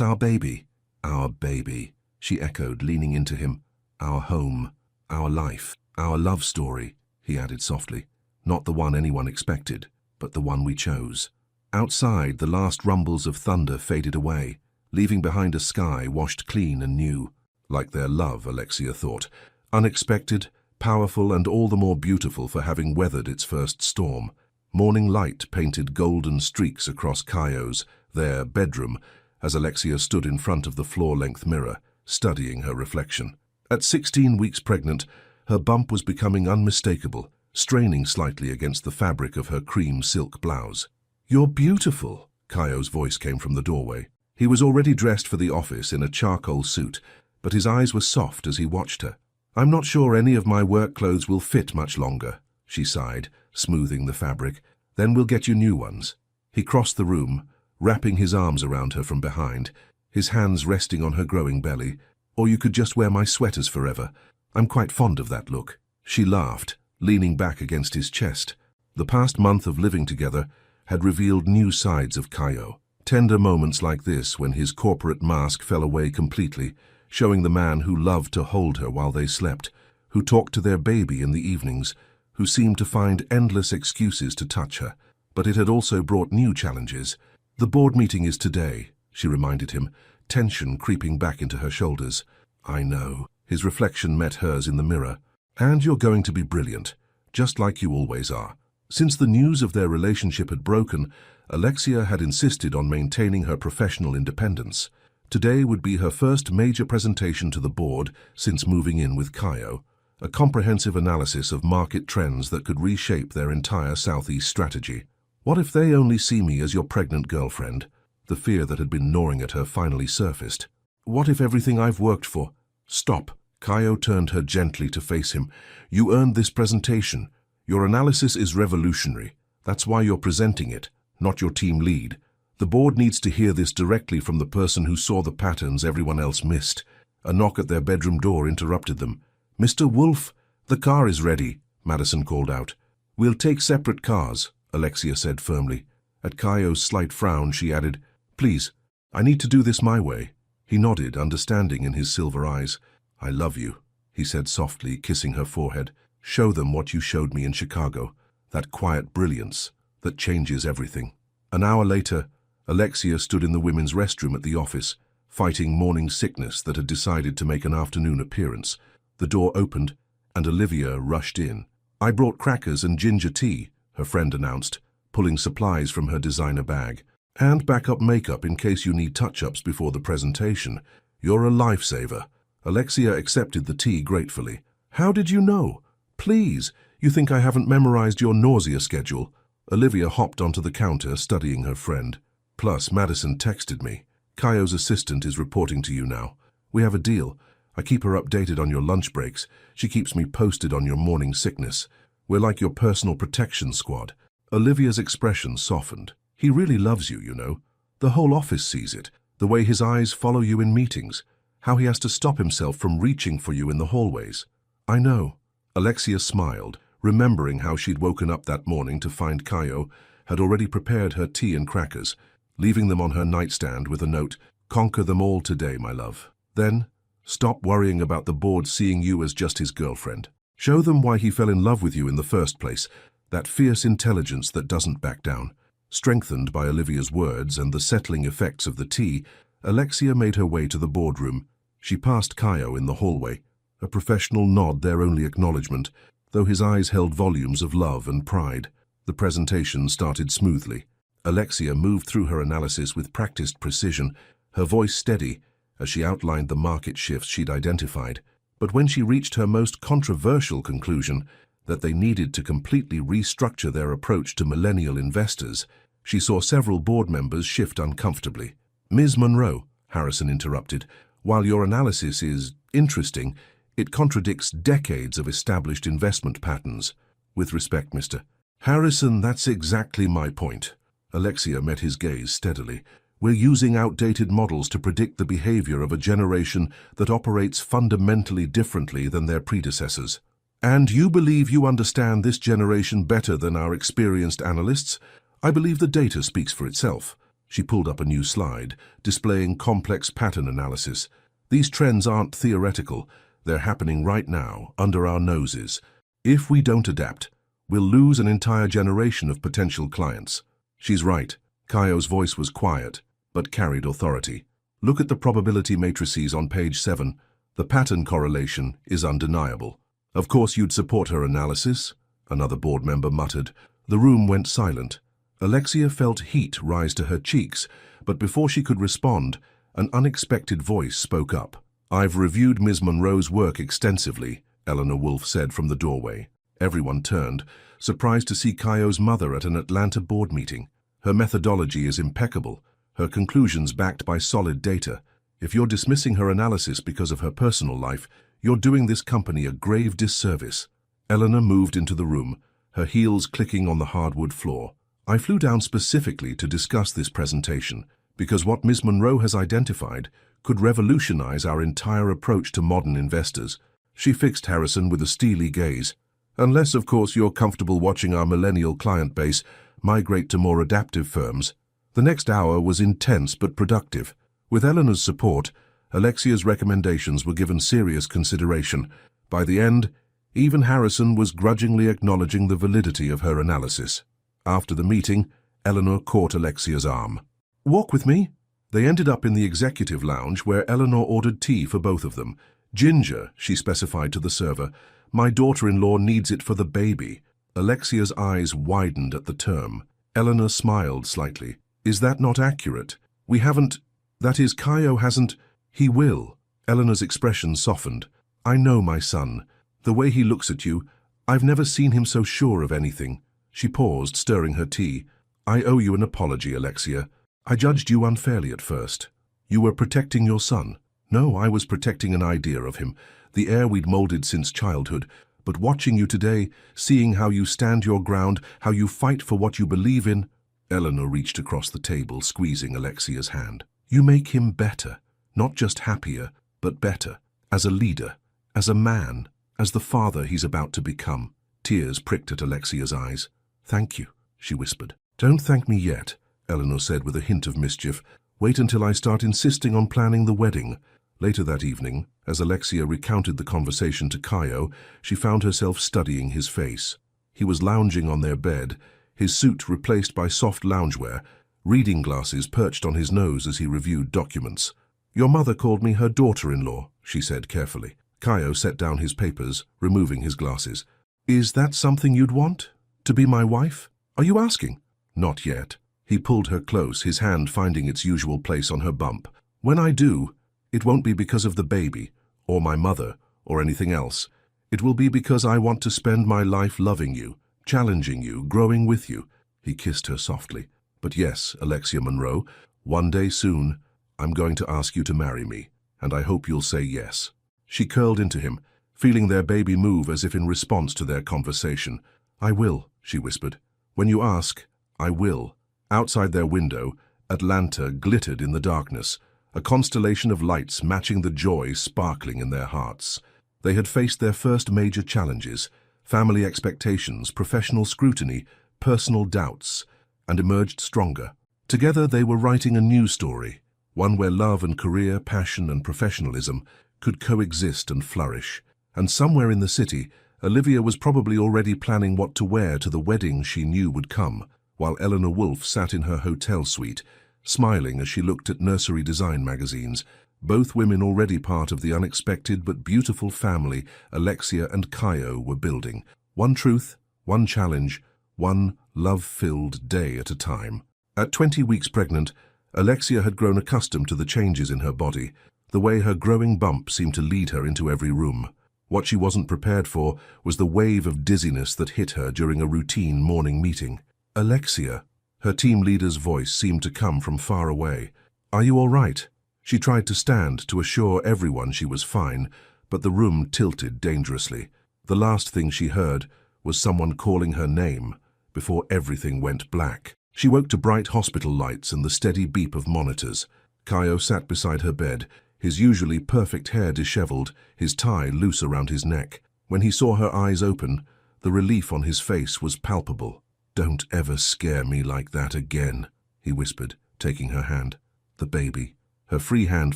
our baby. Our baby, she echoed, leaning into him. Our home, our life, our love story, he added softly. Not the one anyone expected, but the one we chose. Outside, the last rumbles of thunder faded away, leaving behind a sky washed clean and new. Like their love, Alexia thought. Unexpected, powerful, and all the more beautiful for having weathered its first storm. Morning light painted golden streaks across Caio's, their bedroom, as Alexia stood in front of the floor-length mirror, studying her reflection. At 16 weeks pregnant, her bump was becoming unmistakable, straining slightly against the fabric of her cream silk blouse. You're beautiful, Caio's voice came from the doorway. He was already dressed for the office in a charcoal suit, but his eyes were soft as he watched her. I'm not sure any of my work clothes will fit much longer, she sighed, smoothing the fabric. Then we'll get you new ones. He crossed the room, wrapping his arms around her from behind, his hands resting on her growing belly. Or you could just wear my sweaters forever. I'm quite fond of that look. She laughed, leaning back against his chest. The past month of living together had revealed new sides of Caio. Tender moments like this when his corporate mask fell away completely, showing the man who loved to hold her while they slept, who talked to their baby in the evenings, who seemed to find endless excuses to touch her. But it had also brought new challenges. The board meeting is today, she reminded him, tension creeping back into her shoulders. I know. His reflection met hers in the mirror. And you're going to be brilliant, just like you always are. Since the news of their relationship had broken, Alexia had insisted on maintaining her professional independence. Today would be her first major presentation to the board since moving in with Kaio, a comprehensive analysis of market trends that could reshape their entire Southeast strategy. What if they only see me as your pregnant girlfriend? The fear that had been gnawing at her finally surfaced. What if everything I've worked for? Stop. Kaio turned her gently to face him. You earned this presentation. Your analysis is revolutionary. That's why you're presenting it, not your team lead. The board needs to hear this directly from the person who saw the patterns everyone else missed. A knock at their bedroom door interrupted them. Mr. Wolf, the car is ready, Madison called out. We'll take separate cars, Alexia said firmly. At Kaio's slight frown, she added, Please, I need to do this my way. He nodded, understanding in his silver eyes. I love you, he said softly, kissing her forehead. Show them what you showed me in Chicago, that quiet brilliance that changes everything. An hour later, Alexia stood in the women's restroom at the office, fighting morning sickness that had decided to make an afternoon appearance. The door opened, and Olivia rushed in. I brought crackers and ginger tea, her friend announced, pulling supplies from her designer bag. And backup makeup in case you need touch-ups before the presentation. You're a lifesaver. Alexia accepted the tea gratefully. How did you know? Please, you think I haven't memorized your nausea schedule? Olivia hopped onto the counter, studying her friend. Plus, Madison texted me. Kaio's assistant is reporting to you now. We have a deal. I keep her updated on your lunch breaks. She keeps me posted on your morning sickness. We're like your personal protection squad. Olivia's expression softened. He really loves you, you know. The whole office sees it. The way his eyes follow you in meetings. How he has to stop himself from reaching for you in the hallways. I know. Alexia smiled, remembering how she'd woken up that morning to find Kaio had already prepared her tea and crackers, leaving them on her nightstand with a note, Conquer them all today, my love. Then, stop worrying about the board seeing you as just his girlfriend. Show them why he fell in love with you in the first place, that fierce intelligence that doesn't back down. Strengthened by Olivia's words and the settling effects of the tea, Alexia made her way to the boardroom. She passed Kaio in the hallway, a professional nod their only acknowledgement, though his eyes held volumes of love and pride. The presentation started smoothly. Alexia moved through her analysis with practiced precision, her voice steady as she outlined the market shifts she'd identified. But when she reached her most controversial conclusion, that they needed to completely restructure their approach to millennial investors, she saw several board members shift uncomfortably. Ms. Monroe, Harrison interrupted, while your analysis is interesting, it contradicts decades of established investment patterns. With respect, Mr. Harrison, that's exactly my point. Alexia met his gaze steadily. We're using outdated models to predict the behavior of a generation that operates fundamentally differently than their predecessors. And you believe you understand this generation better than our experienced analysts? I believe the data speaks for itself. She pulled up a new slide, displaying complex pattern analysis. These trends aren't theoretical. They're happening right now, under our noses. If we don't adapt, we'll lose an entire generation of potential clients. She's right. Kaio's voice was quiet, but carried authority. Look at the probability matrices on page 7. The pattern correlation is undeniable. Of course you'd support her analysis, another board member muttered. The room went silent. Alexia felt heat rise to her cheeks, but before she could respond, an unexpected voice spoke up. I've reviewed Ms. Monroe's work extensively, Eleanor Wolf said from the doorway. Everyone turned, surprised to see Kaio's mother at an Atlanta board meeting. Her methodology is impeccable, her conclusions backed by solid data. If you're dismissing her analysis because of her personal life, you're doing this company a grave disservice. Eleanor moved into the room, her heels clicking on the hardwood floor. I flew down specifically to discuss this presentation, because what Ms. Monroe has identified could revolutionize our entire approach to modern investors. She fixed Harrison with a steely gaze. Unless, of course, you're comfortable watching our millennial client base migrate to more adaptive firms. The next hour was intense but productive. With Eleanor's support, Alexia's recommendations were given serious consideration. By the end, even Harrison was grudgingly acknowledging the validity of her analysis. After the meeting, Eleanor caught Alexia's arm. Walk with me. They ended up in the executive lounge where Eleanor ordered tea for both of them. Ginger, she specified to the server, My daughter-in-law needs it for the baby. Alexia's eyes widened at the term. Eleanor smiled slightly. Is that not accurate? We haven't... That is, Kaio hasn't... He will. Eleanor's expression softened. I know, my son. The way he looks at you, I've never seen him so sure of anything. She paused, stirring her tea. I owe you an apology, Alexia. I judged you unfairly at first. You were protecting your son. No, I was protecting an idea of him, the heir we'd molded since childhood. But watching you today, seeing how you stand your ground, how you fight for what you believe in... Eleanor reached across the table, squeezing Alexia's hand. You make him better. Not just happier, but better. As a leader, as a man, as the father he's about to become. Tears pricked at Alexia's eyes. Thank you, she whispered. Don't thank me yet, Eleanor said with a hint of mischief. Wait until I start insisting on planning the wedding. Later that evening, as Alexia recounted the conversation to Kaio, she found herself studying his face. He was lounging on their bed, his suit replaced by soft loungewear, reading glasses perched on his nose as he reviewed documents. Your mother called me her daughter-in-law, she said carefully. Kaio set down his papers, removing his glasses. Is that something you'd want? To be my wife? Are you asking? Not yet. He pulled her close, his hand finding its usual place on her bump. When I do, it won't be because of the baby, or my mother, or anything else. It will be because I want to spend my life loving you, challenging you, growing with you. He kissed her softly. But yes, Alexia Monroe, one day soon, I'm going to ask you to marry me, and I hope you'll say yes. She curled into him, feeling their baby move as if in response to their conversation. I will, she whispered. When you ask, I will. Outside their window, Atlanta glittered in the darkness, a constellation of lights matching the joy sparkling in their hearts. They had faced their first major challenges, family expectations, professional scrutiny, personal doubts, and emerged stronger. Together they were writing a new story, one where love and career, passion and professionalism could coexist and flourish. And somewhere in the city, Olivia was probably already planning what to wear to the wedding she knew would come, while Eleanor Wolfe sat in her hotel suite, smiling as she looked at nursery design magazines, both women already part of the unexpected but beautiful family Alexia and Kaio were building. One truth, one challenge, one love-filled day at a time. At 20 weeks pregnant, Alexia had grown accustomed to the changes in her body, the way her growing bump seemed to lead her into every room. What she wasn't prepared for was the wave of dizziness that hit her during a routine morning meeting. Alexia, her team leader's voice seemed to come from far away. Are you all right? She tried to stand to assure everyone she was fine, but the room tilted dangerously. The last thing she heard was someone calling her name before everything went black. She woke to bright hospital lights and the steady beep of monitors. Kaio sat beside her bed, his usually perfect hair disheveled, his tie loose around his neck. When he saw her eyes open, the relief on his face was palpable. Don't ever scare me like that again, he whispered, taking her hand. The baby. Her free hand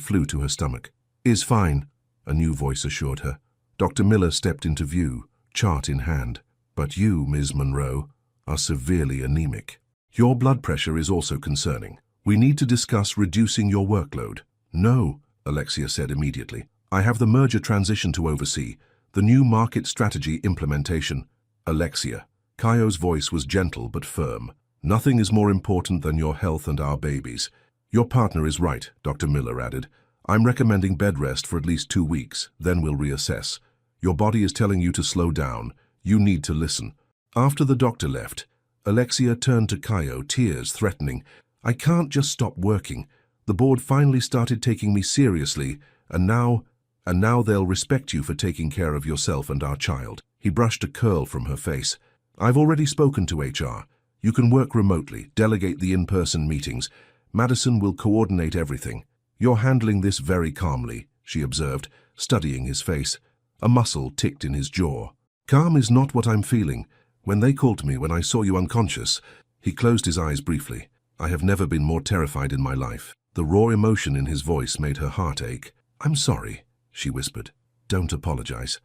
flew to her stomach. Is fine, a new voice assured her. Dr. Miller stepped into view, chart in hand. But you, Ms. Monroe, are severely anemic. Your blood pressure is also concerning. We need to discuss reducing your workload. No, Alexia said immediately. I have the merger transition to oversee, the new market strategy implementation. Alexia. Kaio's voice was gentle but firm. Nothing is more important than your health and our babies. Your partner is right, Dr. Miller added. I'm recommending bed rest for at least 2 weeks, then we'll reassess. Your body is telling you to slow down. You need to listen. After the doctor left, Alexia turned to Kaio, tears threatening. I can't just stop working. The board finally started taking me seriously, and now they'll respect you for taking care of yourself and our child. He brushed a curl from her face. I've already spoken to HR. You can work remotely, delegate the in-person meetings. Madison will coordinate everything. You're handling this very calmly, she observed, studying his face. A muscle ticked in his jaw. Calm is not what I'm feeling. When they called me when I saw you unconscious, he closed his eyes briefly. I have never been more terrified in my life. The raw emotion in his voice made her heart ache. I'm sorry, she whispered. Don't apologize.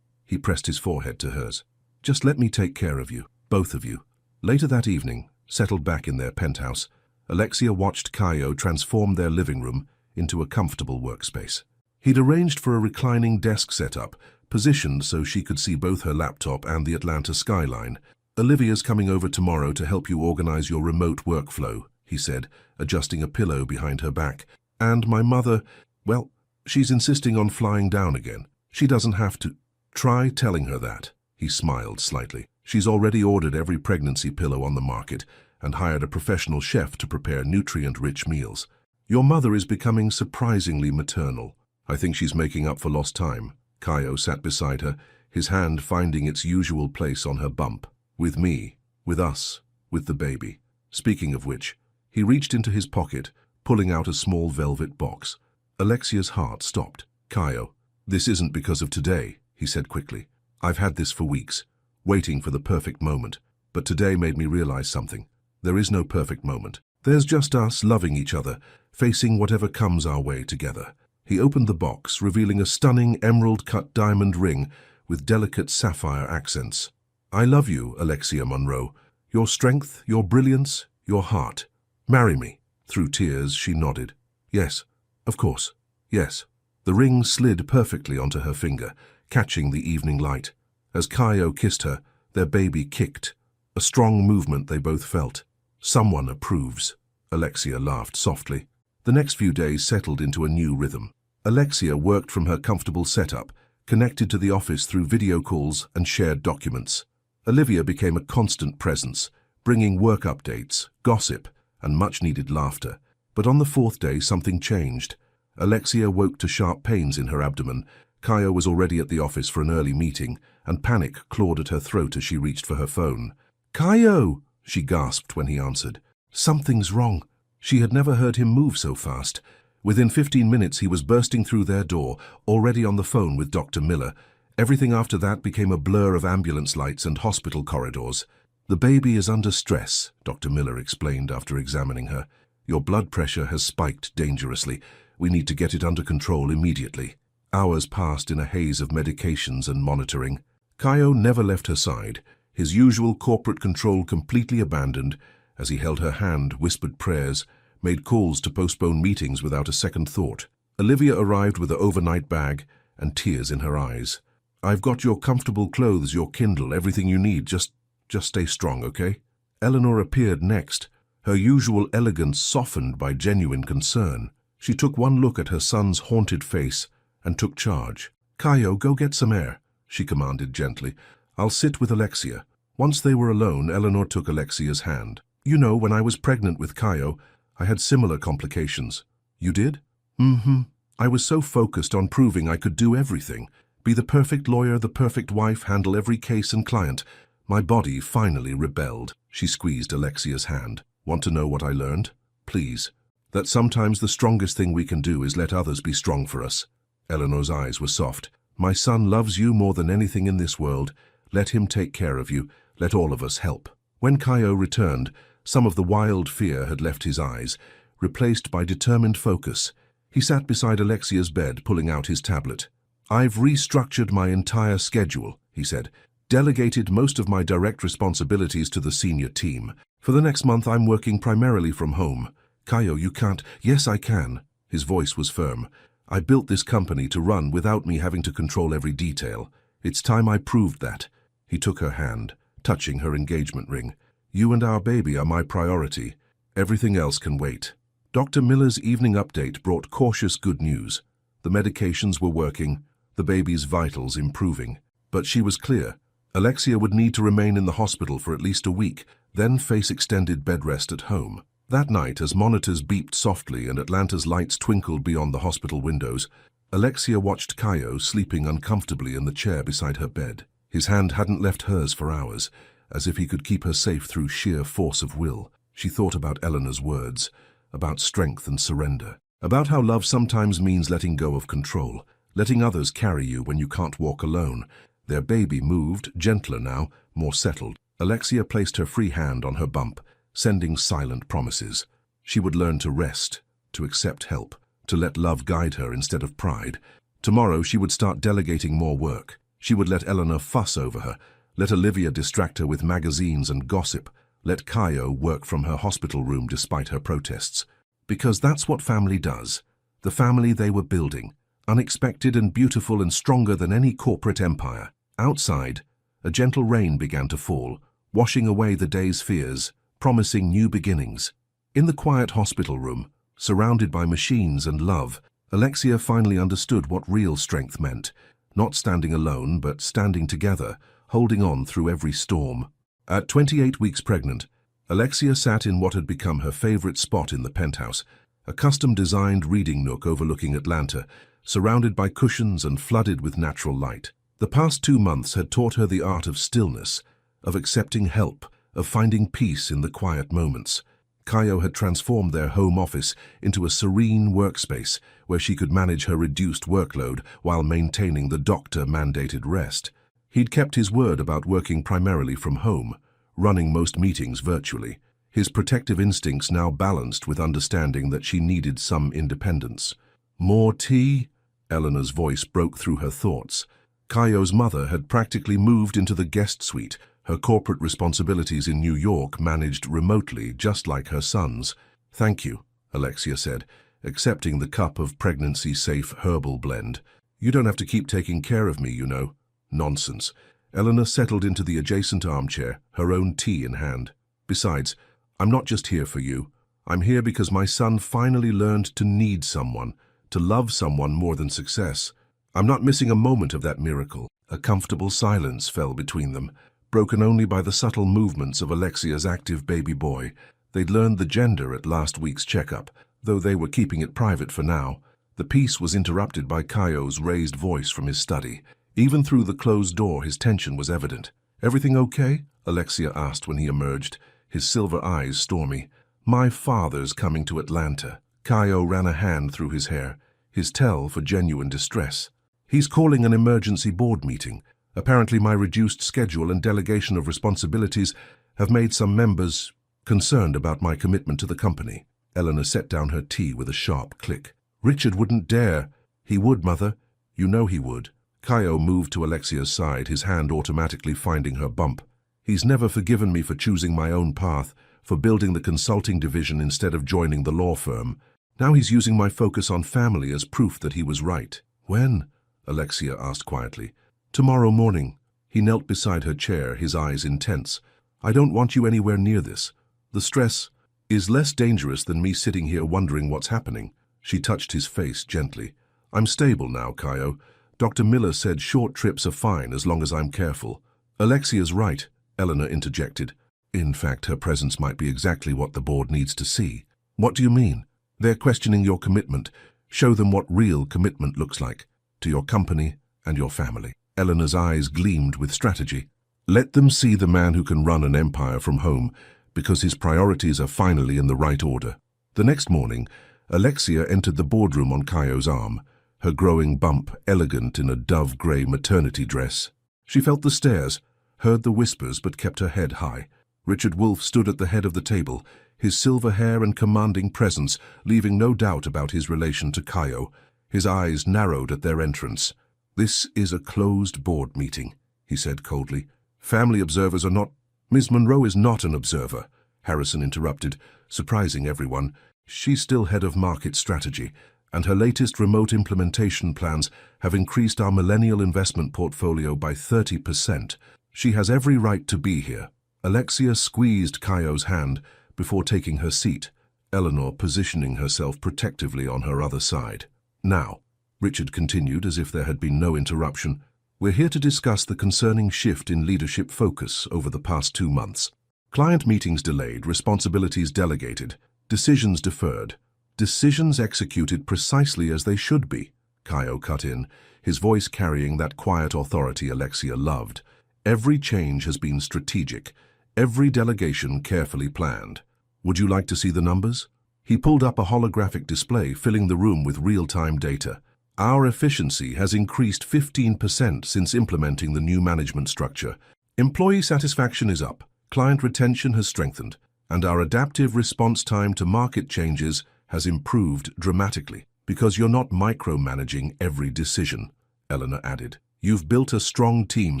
He pressed his forehead to hers. Just let me take care of you, both of you. Later that evening, settled back in their penthouse, Alexia watched Kaio transform their living room into a comfortable workspace. He'd arranged for a reclining desk setup, positioned so she could see both her laptop and the Atlanta skyline. "Olivia's coming over tomorrow to help you organize your remote workflow," he said, adjusting a pillow behind her back. "And my mother, well, she's insisting on flying down again. She doesn't have to." "Try telling her that." He smiled slightly. "She's already ordered every pregnancy pillow on the market and hired a professional chef to prepare nutrient-rich meals. Your mother is becoming surprisingly maternal. I think she's making up for lost time." Kaio sat beside her, his hand finding its usual place on her bump. "With me, with us, with the baby." Speaking of which, he reached into his pocket, pulling out a small velvet box. Alexia's heart stopped. "Kaio, this isn't because of today," he said quickly. "I've had this for weeks, waiting for the perfect moment. But today made me realize something. There is no perfect moment. There's just us loving each other, facing whatever comes our way together." He opened the box, revealing a stunning emerald-cut diamond ring with delicate sapphire accents. "I love you, Alexia Monroe. Your strength, your brilliance, your heart. Marry me." Through tears, she nodded. "Yes, of course, yes." The ring slid perfectly onto her finger, catching the evening light. As Kaio kissed her, their baby kicked, a strong movement they both felt. "Someone approves." Alexia laughed softly. The next few days settled into a new rhythm. Alexia worked from her comfortable setup, connected to the office through video calls and shared documents. Olivia became a constant presence, bringing work updates, gossip, and much-needed laughter. But on the fourth day, something changed. Alexia woke to sharp pains in her abdomen. Kaio was already at the office for an early meeting, and panic clawed at her throat as she reached for her phone. "Kaio!" she gasped when he answered. "Something's wrong." She had never heard him move so fast. Within 15 minutes, he was bursting through their door, already on the phone with Dr. Miller. Everything after that became a blur of ambulance lights and hospital corridors. "The baby is under stress," Dr. Miller explained after examining her. "Your blood pressure has spiked dangerously. We need to get it under control immediately." Hours passed in a haze of medications and monitoring. Kaio never left her side, his usual corporate control completely abandoned. As he held her hand, whispered prayers, made calls to postpone meetings without a second thought. Olivia arrived with an overnight bag and tears in her eyes. "I've got your comfortable clothes, your Kindle, everything you need. Just stay strong, okay?" Eleanor appeared next, her usual elegance softened by genuine concern. She took one look at her son's haunted face and took charge. "Kaio, go get some air," she commanded gently. "I'll sit with Alexia." Once they were alone, Eleanor took Alexia's hand. "You know, when I was pregnant with Kaio, I had similar complications." "You did?" "Mm-hmm. I was so focused on proving I could do everything. Be the perfect lawyer, the perfect wife, handle every case and client. My body finally rebelled." She squeezed Alexia's hand. "Want to know what I learned? Please. That sometimes the strongest thing we can do is let others be strong for us." Eleanor's eyes were soft. "My son loves you more than anything in this world. Let him take care of you. Let all of us help." When Kaio returned, some of the wild fear had left his eyes, replaced by determined focus. He sat beside Alexia's bed, pulling out his tablet. "I've restructured my entire schedule," he said. "Delegated most of my direct responsibilities to the senior team. For the next month, I'm working primarily from home." "Kaio, you can't." "Yes, I can." His voice was firm. "I built this company to run without me having to control every detail. It's time I proved that." He took her hand, touching her engagement ring. "You and our baby are my priority. Everything else can wait." Dr. Miller's evening update brought cautious good news. The medications were working, the baby's vitals improving. But she was clear. Alexia would need to remain in the hospital for at least a week, then face extended bed rest at home. That night, as monitors beeped softly and Atlanta's lights twinkled beyond the hospital windows, Alexia watched Kaio sleeping uncomfortably in the chair beside her bed. His hand hadn't left hers for hours, as if he could keep her safe through sheer force of will. She thought about Eleanor's words, about strength and surrender, about how love sometimes means letting go of control, letting others carry you when you can't walk alone. Their baby moved, gentler now, more settled. Alexia placed her free hand on her bump, sending silent promises. She would learn to rest, to accept help, to let love guide her instead of pride. Tomorrow she would start delegating more work. She would let Eleanor fuss over her, let Olivia distract her with magazines and gossip, let Kaio work from her hospital room despite her protests. Because that's what family does. The family they were building. unexpected and beautiful and stronger than any corporate empire. Outside, a gentle rain began to fall, washing away the day's fears, promising new beginnings. In the quiet hospital room, surrounded by machines and love, Alexia finally understood what real strength meant. Not standing alone, but standing together, holding on through every storm. At 28 weeks pregnant, Alexia sat in what had become her favorite spot in the penthouse, a custom-designed reading nook overlooking Atlanta, surrounded by cushions and flooded with natural light. The past 2 months had taught her the art of stillness, of accepting help, of finding peace in the quiet moments. Kaio had transformed their home office into a serene workspace where she could manage her reduced workload while maintaining the doctor-mandated rest. He'd kept his word about working primarily from home, running most meetings virtually, his protective instincts now balanced with understanding that she needed some independence. More tea? Eleanor's voice broke through her thoughts. Kaio's mother had practically moved into the guest suite, her corporate responsibilities in New York managed remotely, just like her son's. "Thank you," Alexia said, accepting the cup of pregnancy-safe herbal blend. "You don't have to keep taking care of me, you know." "Nonsense." Eleanor settled into the adjacent armchair, her own tea in hand. "Besides, I'm not just here for you. I'm here because my son finally learned to need someone, to love someone more than success. I'm not missing a moment of that miracle." A comfortable silence fell between them, broken only by the subtle movements of Alexia's active baby boy. They'd learned the gender at last week's checkup, though they were keeping it private for now. The peace was interrupted by Kaio's raised voice from his study. Even through the closed door, his tension was evident. "Everything okay?" Alexia asked when he emerged, his silver eyes stormy. "My father's coming to Atlanta." Kaio ran a hand through his hair, his tell for genuine distress. "He's calling an emergency board meeting. Apparently my reduced schedule and delegation of responsibilities have made some members concerned about my commitment to the company." Eleanor set down her tea with a sharp click. "Richard wouldn't dare." "He would, Mother. You know he would." Kaio moved to Alexia's side, his hand automatically finding her bump. "He's never forgiven me for choosing my own path, for building the consulting division instead of joining the law firm. Now he's using my focus on family as proof that he was right." "When?" Alexia asked quietly. "Tomorrow morning." He knelt beside her chair, his eyes intense. "I don't want you anywhere near this. The stress is less dangerous than me sitting here wondering what's happening." She touched his face gently. "I'm stable now, Kaio. Dr. Miller said short trips are fine as long as I'm careful." "Alexia's right," Eleanor interjected. "In fact, her presence might be exactly what the board needs to see." "What do you mean?" "They're questioning your commitment. Show them what real commitment looks like, to your company and your family." Eleanor's eyes gleamed with strategy. "Let them see the man who can run an empire from home, because his priorities are finally in the right order." The next morning, Alexia entered the boardroom on Kaio's arm, her growing bump elegant in a dove-grey maternity dress. She felt the stares, heard the whispers, but kept her head high. Richard Wolfe stood at the head of the table, his silver hair and commanding presence leaving no doubt about his relation to Kaio. His eyes narrowed at their entrance. "This is a closed board meeting," he said coldly. "Family observers are not—" "Ms. Monroe is not an observer," Harrison interrupted, surprising everyone. "She's still head of market strategy, and her latest remote implementation plans have increased our millennial investment portfolio by 30%. She has every right to be here." Alexia squeezed Kaio's hand before taking her seat, Eleanor positioning herself protectively on her other side. "Now," Richard continued as if there had been no interruption, "we're here to discuss the concerning shift in leadership focus over the past 2 months. Client meetings delayed, responsibilities delegated, decisions deferred. Decisions executed precisely as they should be," Kaio cut in, his voice carrying that quiet authority Alexia loved. "Every change has been strategic, every delegation carefully planned. Would you like to see the numbers?" He pulled up a holographic display, filling the room with real-time data. "Our efficiency has increased 15% since implementing the new management structure. Employee satisfaction is up, client retention has strengthened, and our adaptive response time to market changes has improved dramatically." "Because you're not micromanaging every decision," Eleanor added. "You've built a strong team,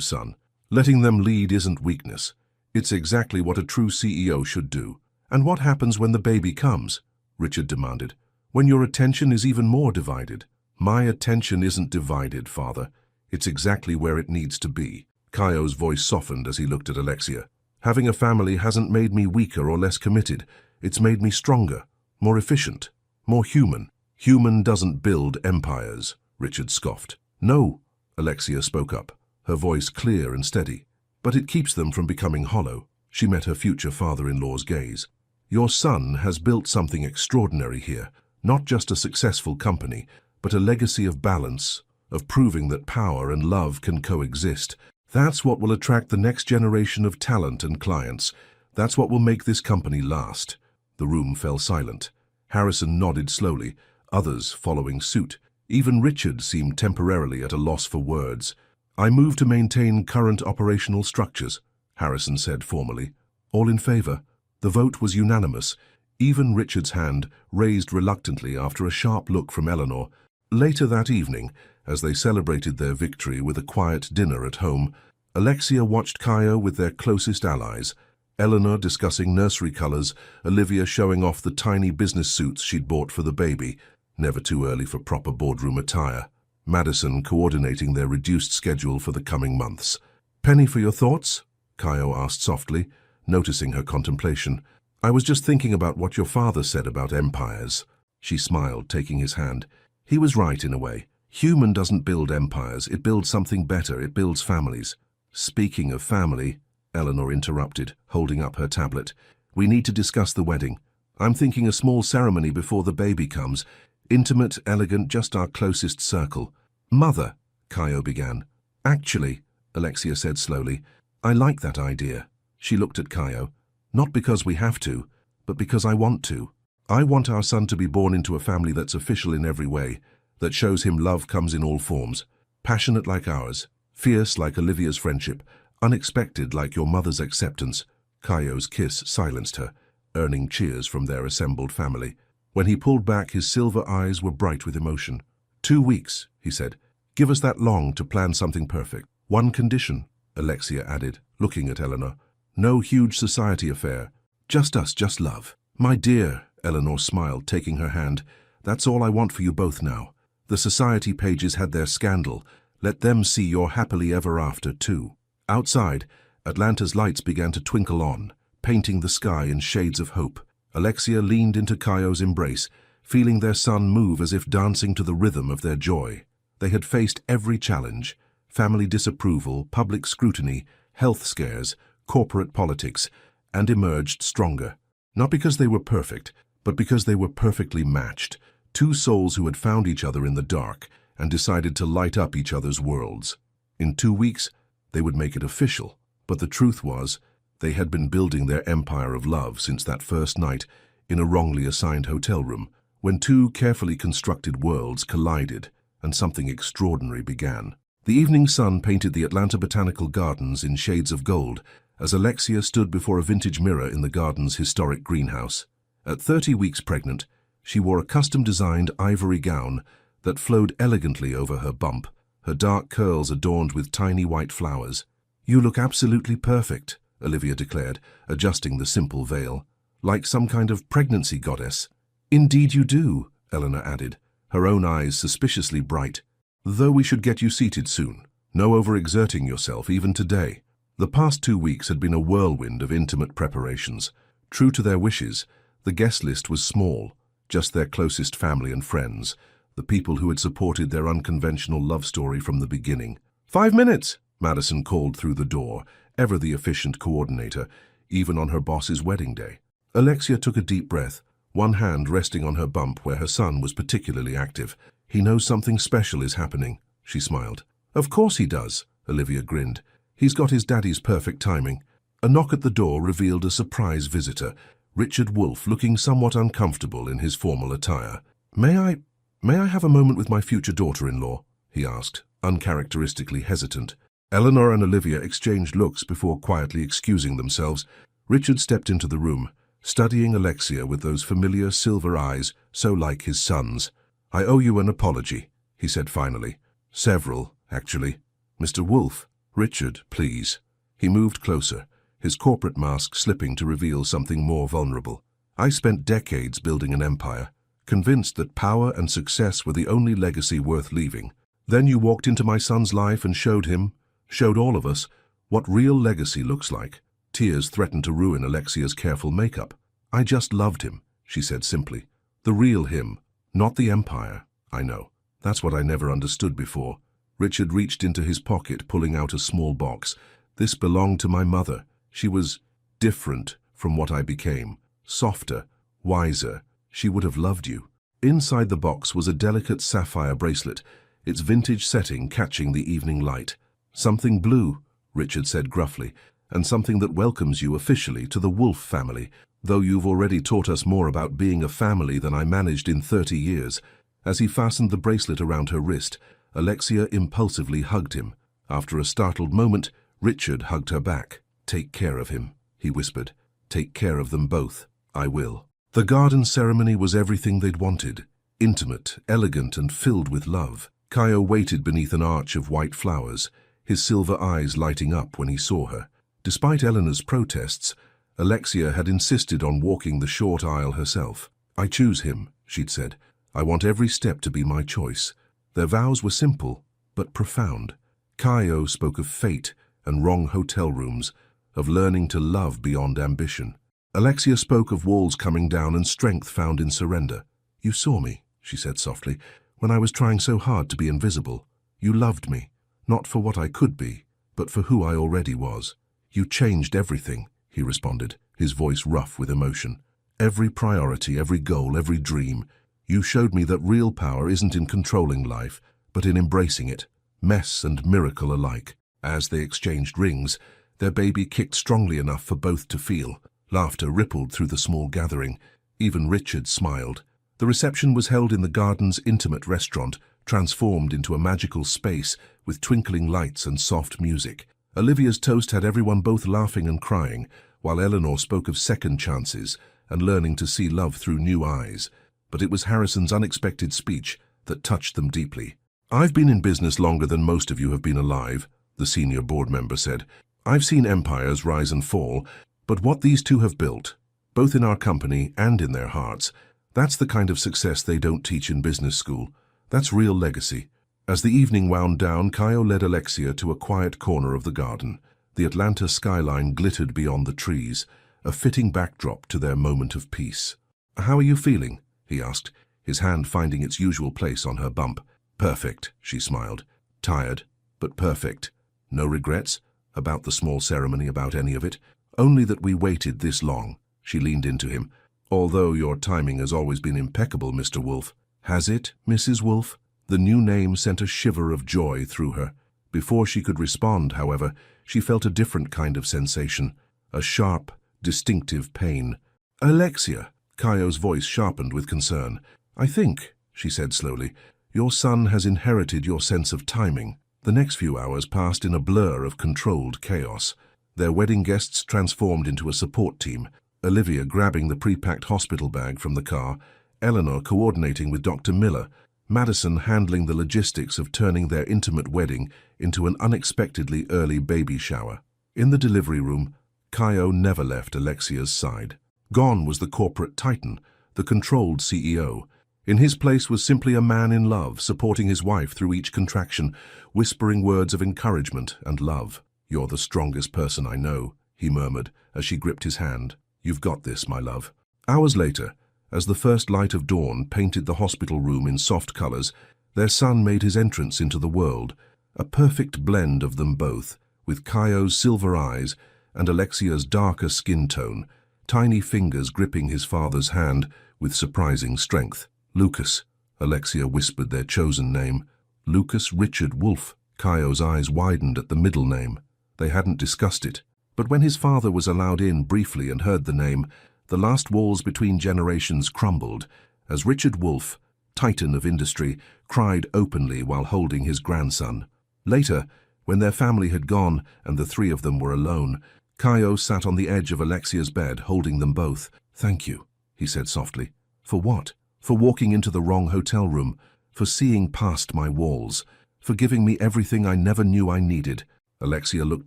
son. Letting them lead isn't weakness. It's exactly what a true CEO should do." "And what happens when the baby comes?" Richard demanded. "When your attention is even more divided?" My attention isn't divided, Father. It's exactly where it needs to be. Kaio's voice softened as he looked at Alexia. Having a family hasn't made me weaker or less committed. It's made me stronger, more efficient, more human. Human doesn't build empires, Richard scoffed. No, Alexia spoke up, her voice clear and steady. But it keeps them from becoming hollow. She met her future father-in-law's gaze. Your son has built something extraordinary here, not just a successful company, but a legacy of balance, of proving that power and love can coexist. That's what will attract the next generation of talent and clients. That's what will make this company last. The room fell silent. Harrison nodded slowly, others following suit. Even Richard seemed temporarily at a loss for words. I move to maintain current operational structures, Harrison said formally. All in favor? The vote was unanimous. Even Richard's hand raised reluctantly after a sharp look from Eleanor. Later that evening, as they celebrated their victory with a quiet dinner at home, Alexia watched Kaio with their closest allies, Eleanor discussing nursery colors, Olivia showing off the tiny business suits she'd bought for the baby, never too early for proper boardroom attire, Madison coordinating their reduced schedule for the coming months. Penny, for your thoughts? Kaio asked softly, noticing her contemplation. I was just thinking about what your father said about empires. She smiled, taking his hand. He was right in a way. Human doesn't build empires, it builds something better, it builds families. Speaking of family, Eleanor interrupted, holding up her tablet. We need to discuss the wedding. I'm thinking a small ceremony before the baby comes. Intimate, elegant, just our closest circle. Mother, Kaio began. Actually, Alexia said slowly, I like that idea. She looked at Kaio. Not because we have to, but because I want to. I want our son to be born into a family that's official in every way, that shows him love comes in all forms, passionate like ours, fierce like Olivia's friendship, unexpected like your mother's acceptance. Kaio's kiss silenced her, earning cheers from their assembled family. When he pulled back, his silver eyes were bright with emotion. 2 weeks, he said. Give us that long to plan something perfect. One condition, Alexia added, looking at Eleanor. No huge society affair. Just us, just love. My dear, Eleanor smiled, taking her hand. That's all I want for you both now. The society pages had their scandal. Let them see your happily ever after, too. Outside, Atlanta's lights began to twinkle on, painting the sky in shades of hope. Alexia leaned into Kaio's embrace, feeling their son move as if dancing to the rhythm of their joy. They had faced every challenge: family disapproval, public scrutiny, health scares, corporate politics, and emerged stronger. Not because they were perfect, but because they were perfectly matched. Two souls who had found each other in the dark and decided to light up each other's worlds. In 2 weeks, they would make it official. But the truth was, they had been building their empire of love since that first night in a wrongly assigned hotel room, when two carefully constructed worlds collided and something extraordinary began. The evening sun painted the Atlanta Botanical Gardens in shades of gold as Alexia stood before a vintage mirror in the garden's historic greenhouse. At 30 weeks pregnant, she wore a custom-designed ivory gown that flowed elegantly over her bump, her dark curls adorned with tiny white flowers. You look absolutely perfect, Olivia declared, adjusting the simple veil. Like some kind of pregnancy goddess. Indeed you do, Eleanor added, her own eyes suspiciously bright. Though we should get you seated soon. No overexerting yourself, even today. The past 2 weeks had been a whirlwind of intimate preparations. True to their wishes, the guest list was small, just their closest family and friends, the people who had supported their unconventional love story from the beginning. 5 minutes, Madison called through the door, ever the efficient coordinator, even on her boss's wedding day. Alexia took a deep breath, one hand resting on her bump where her son was particularly active. He knows something special is happening, she smiled. Of course he does, Olivia grinned. He's got his daddy's perfect timing. A knock at the door revealed a surprise visitor, Richard Wolfe, looking somewhat uncomfortable in his formal attire. May I have a moment with my future daughter-in-law? He asked, uncharacteristically hesitant. Eleanor and Olivia exchanged looks before quietly excusing themselves. Richard stepped into the room, studying Alexia with those familiar silver eyes so like his son's. I owe you an apology, he said finally. Several, actually. Mr. Wolfe, Richard, please. He moved closer, his corporate mask slipping to reveal something more vulnerable. I spent decades building an empire, convinced that power and success were the only legacy worth leaving. Then you walked into my son's life and showed all of us, what real legacy looks like. Tears threatened to ruin Alexia's careful makeup. I just loved him, she said simply. The real him, not the empire. I know. That's what I never understood before. Richard reached into his pocket, pulling out a small box. This belonged to my mother. She was different from what I became. Softer, wiser. She would have loved you. Inside the box was a delicate sapphire bracelet, its vintage setting catching the evening light. Something blue, Richard said gruffly, and something that welcomes you officially to the Wolf family, though you've already taught us more about being a family than I managed in 30 years. As he fastened the bracelet around her wrist, Alexia impulsively hugged him. After a startled moment, Richard hugged her back. Take care of him, he whispered. Take care of them both. I will. The garden ceremony was everything they'd wanted. Intimate, elegant, and filled with love. Kaio waited beneath an arch of white flowers, his silver eyes lighting up when he saw her. Despite Eleanor's protests, Alexia had insisted on walking the short aisle herself. I choose him, she'd said. I want every step to be my choice. Their vows were simple, but profound. Kaio spoke of fate and wrong hotel rooms, of learning to love beyond ambition. Alexia spoke of walls coming down and strength found in surrender. You saw me, she said softly, when I was trying so hard to be invisible. You loved me, not for what I could be, but for who I already was. You changed everything, he responded, his voice rough with emotion. Every priority, every goal, every dream. You showed me that real power isn't in controlling life, but in embracing it, mess and miracle alike. As they exchanged rings, their baby kicked strongly enough for both to feel. Laughter rippled through the small gathering. Even Richard smiled. The reception was held in the garden's intimate restaurant, transformed into a magical space with twinkling lights and soft music. Olivia's toast had everyone both laughing and crying, while Eleanor spoke of second chances and learning to see love through new eyes. But it was Harrison's unexpected speech that touched them deeply. I've been in business longer than most of you have been alive, the senior board member said. I've seen empires rise and fall, but what these two have built, both in our company and in their hearts, that's the kind of success they don't teach in business school. That's real legacy. As the evening wound down, Kaio led Alexia to a quiet corner of the garden. The Atlanta skyline glittered beyond the trees, a fitting backdrop to their moment of peace. How are you feeling? He asked, his hand finding its usual place on her bump. Perfect, she smiled. Tired, but perfect. No regrets? About the small ceremony, about any of it? Only that we waited this long. She leaned into him. Although your timing has always been impeccable, Mr. Wolf. Has it, Mrs. Wolf? The new name sent a shiver of joy through her. Before she could respond, however, she felt a different kind of sensation. A sharp, distinctive pain. Alexia, Kaio's voice sharpened with concern. I think, she said slowly, your son has inherited your sense of timing. The next few hours passed in a blur of controlled chaos. Their wedding guests transformed into a support team, Olivia grabbing the pre-packed hospital bag from the car, Eleanor coordinating with Dr. Miller, Madison handling the logistics of turning their intimate wedding into an unexpectedly early baby shower. In the delivery room, Kaio never left Alexia's side. Gone was the corporate titan, the controlled CEO. In his place was simply a man in love, supporting his wife through each contraction, whispering words of encouragement and love. You're the strongest person I know, he murmured as she gripped his hand. You've got this, my love. Hours later, as the first light of dawn painted the hospital room in soft colors, their son made his entrance into the world, a perfect blend of them both, with Kaio's silver eyes and Alexia's darker skin tone, tiny fingers gripping his father's hand with surprising strength. Lucas, Alexia whispered their chosen name. Lucas Richard Wolf. Kaio's eyes widened at the middle name. They hadn't discussed it. But when his father was allowed in briefly and heard the name, the last walls between generations crumbled, as Richard Wolf, titan of industry, cried openly while holding his grandson. Later, when their family had gone and the three of them were alone, Kaio sat on the edge of Alexia's bed, holding them both. Thank you, he said softly. For what? For walking into the wrong hotel room, for seeing past my walls, for giving me everything I never knew I needed. Alexia looked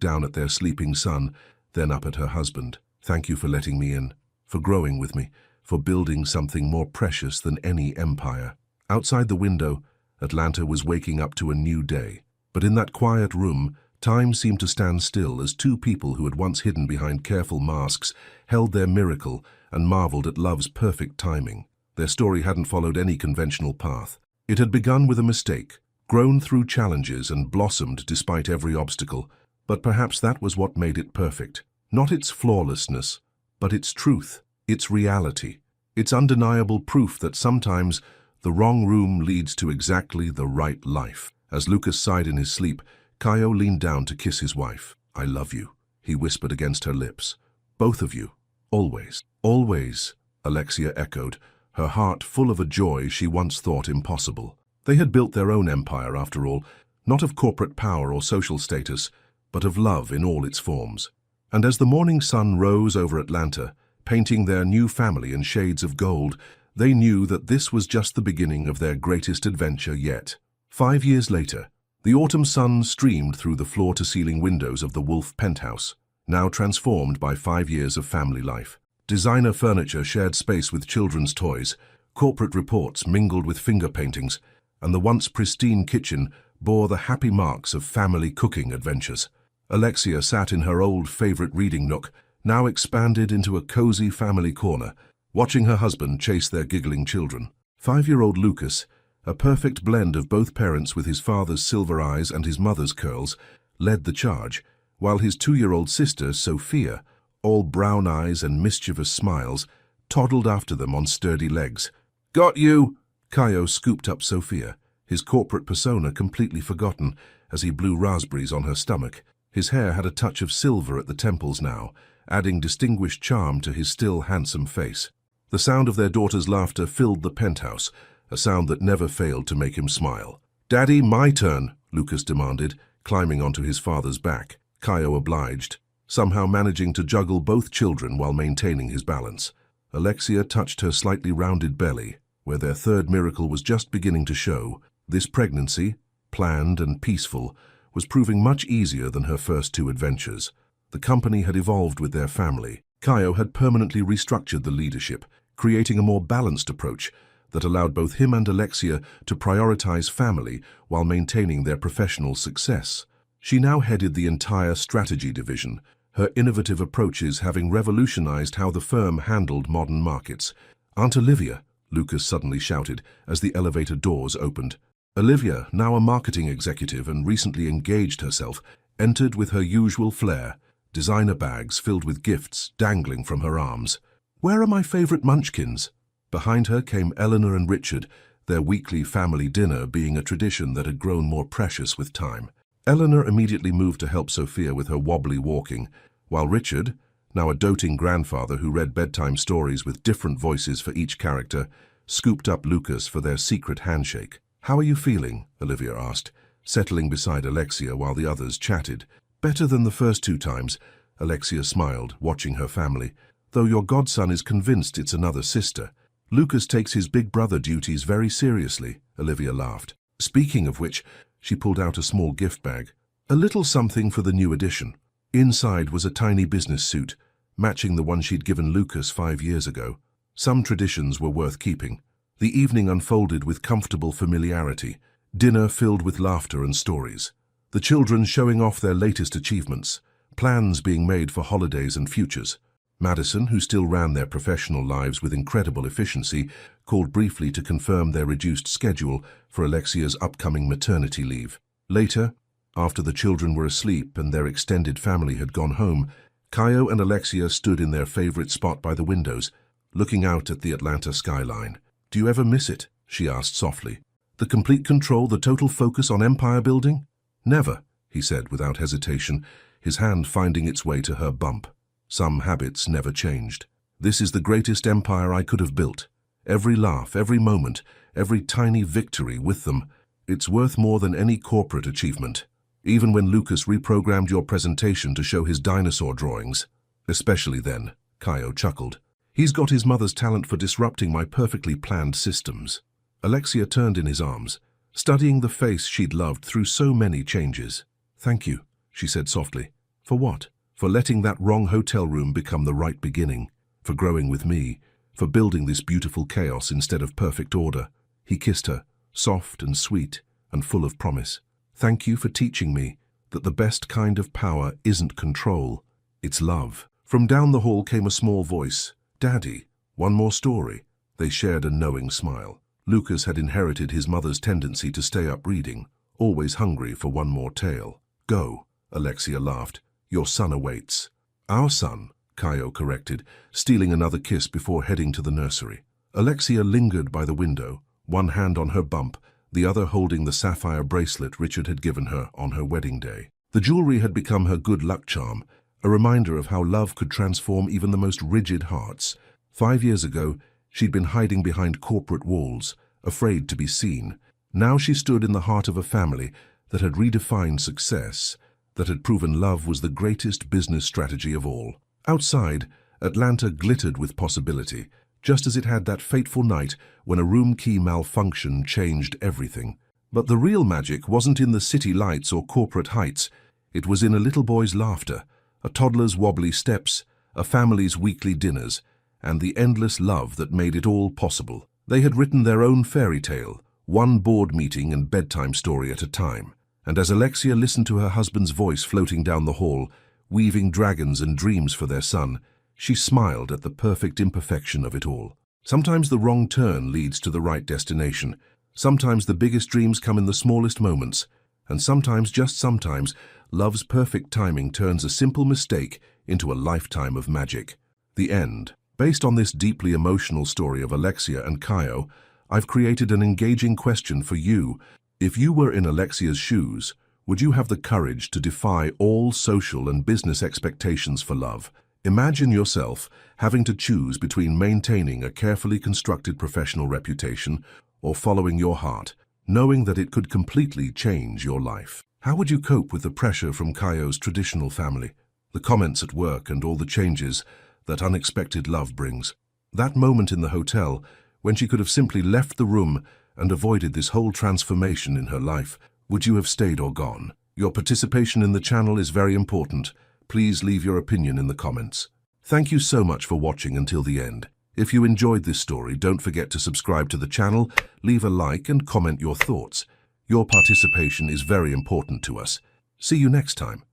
down at their sleeping son, then up at her husband. Thank you for letting me in, for growing with me, for building something more precious than any empire. Outside the window, Atlanta was waking up to a new day. But in that quiet room, time seemed to stand still as two people who had once hidden behind careful masks held their miracle and marveled at love's perfect timing. Their story hadn't followed any conventional path. It had begun with a mistake, grown through challenges and blossomed despite every obstacle. But perhaps that was what made it perfect. Not its flawlessness, but its truth, its reality. Its undeniable proof that sometimes the wrong room leads to exactly the right life. As Lucas sighed in his sleep, Caio leaned down to kiss his wife. "I love you," he whispered against her lips. "Both of you. Always." "Always," Alexia echoed, her heart full of a joy she once thought impossible. They had built their own empire, after all, not of corporate power or social status, but of love in all its forms. And as the morning sun rose over Atlanta, painting their new family in shades of gold, they knew that this was just the beginning of their greatest adventure yet. 5 years later, the autumn sun streamed through the floor-to-ceiling windows of the Wolf penthouse, now transformed by 5 years of family life. Designer furniture shared space with children's toys, corporate reports mingled with finger paintings, and the once pristine kitchen bore the happy marks of family cooking adventures. Alexia sat in her old favorite reading nook, now expanded into a cozy family corner, watching her husband chase their giggling children. 5-year-old Lucas, a perfect blend of both parents with his father's silver eyes and his mother's curls, led the charge, while his 2-year-old sister, Sophia, all brown eyes and mischievous smiles, toddled after them on sturdy legs. "Got you!" Caio scooped up Sophia, his corporate persona completely forgotten as he blew raspberries on her stomach. His hair had a touch of silver at the temples now, adding distinguished charm to his still handsome face. The sound of their daughter's laughter filled the penthouse, a sound that never failed to make him smile. "Daddy, my turn," Lucas demanded, climbing onto his father's back. Caio obliged, somehow managing to juggle both children while maintaining his balance. Alexia touched her slightly rounded belly, where their third miracle was just beginning to show. This pregnancy, planned and peaceful, was proving much easier than her first 2 adventures. The company had evolved with their family. Caio had permanently restructured the leadership, creating a more balanced approach that allowed both him and Alexia to prioritize family while maintaining their professional success. She now headed the entire strategy division, her innovative approaches having revolutionized how the firm handled modern markets. "Aunt Olivia," Lucas suddenly shouted as the elevator doors opened. Olivia, now a marketing executive and recently engaged herself, entered with her usual flair, designer bags filled with gifts dangling from her arms. "Where are my favorite munchkins?" Behind her came Eleanor and Richard, their weekly family dinner being a tradition that had grown more precious with time. Eleanor immediately moved to help Sophia with her wobbly walking, while Richard, now a doting grandfather who read bedtime stories with different voices for each character, scooped up Lucas for their secret handshake. "How are you feeling?" Olivia asked, settling beside Alexia while the others chatted. "Better than the first 2 times," Alexia smiled, watching her family, "though your godson is convinced it's another sister." "Lucas takes his big brother duties very seriously," Olivia laughed. Speaking of which, she pulled out a small gift bag. A little something for the new addition. Inside was a tiny business suit, matching the one she'd given Lucas 5 years ago. Some traditions were worth keeping. The evening unfolded with comfortable familiarity, dinner filled with laughter and stories. The children showing off their latest achievements, plans being made for holidays and futures. Madison, who still ran their professional lives with incredible efficiency, called briefly to confirm their reduced schedule for Alexia's upcoming maternity leave. Later, after the children were asleep and their extended family had gone home, Caio and Alexia stood in their favorite spot by the windows, looking out at the Atlanta skyline. "Do you ever miss it?" she asked softly. "The complete control, the total focus on empire building?" "Never," he said without hesitation, his hand finding its way to her bump. "Some habits never changed. This is the greatest empire I could have built. Every laugh, every moment, every tiny victory with them. It's worth more than any corporate achievement. Even when Lucas reprogrammed your presentation to show his dinosaur drawings. Especially then," Caio chuckled. "He's got his mother's talent for disrupting my perfectly planned systems." Alexia turned in his arms, studying the face she'd loved through so many changes. "Thank you," she said softly. "For what?" "For letting that wrong hotel room become the right beginning, for growing with me, for building this beautiful chaos instead of perfect order. He kissed her, soft and sweet and full of promise. Thank you for teaching me that the best kind of power isn't control, it's love. From down the hall came a small voice. Daddy, one more story. They shared a knowing smile. Lucas had inherited his mother's tendency to stay up reading, always hungry for one more tale. Go, Alexia laughed. Your son awaits. Our son, Caio corrected, stealing another kiss before heading to the nursery. Alexia lingered by the window, one hand on her bump, the other holding the sapphire bracelet Richard had given her on her wedding day. The jewelry had become her good luck charm, a reminder of how love could transform even the most rigid hearts. 5 years ago, she'd been hiding behind corporate walls, afraid to be seen. Now she stood in the heart of a family that had redefined success, that had proven love was the greatest business strategy of all. Outside, Atlanta glittered with possibility, just as it had that fateful night when a room key malfunction changed everything. But the real magic wasn't in the city lights or corporate heights. It was in a little boy's laughter, a toddler's wobbly steps, a family's weekly dinners, and the endless love that made it all possible. They had written their own fairy tale, one board meeting and bedtime story at a time. And as Alexia listened to her husband's voice floating down the hall, weaving dragons and dreams for their son, she smiled at the perfect imperfection of it all. Sometimes the wrong turn leads to the right destination. Sometimes the biggest dreams come in the smallest moments. And sometimes, just sometimes, love's perfect timing turns a simple mistake into a lifetime of magic. The end. Based on this deeply emotional story of Alexia and Caio, I've created an engaging question for you. If you were in Alexia's shoes, would you have the courage to defy all social and business expectations for love? Imagine yourself having to choose between maintaining a carefully constructed professional reputation or following your heart, knowing that it could completely change your life. How would you cope with the pressure from Caio's traditional family, the comments at work and all the changes that unexpected love brings? That moment in the hotel when she could have simply left the room and avoided this whole transformation in her life, would you have stayed or gone? Your participation in the channel is very important. Please leave your opinion in the comments. Thank you so much for watching until the end. If you enjoyed this story, don't forget to subscribe to the channel, leave a like and comment your thoughts. Your participation is very important to us. See you next time.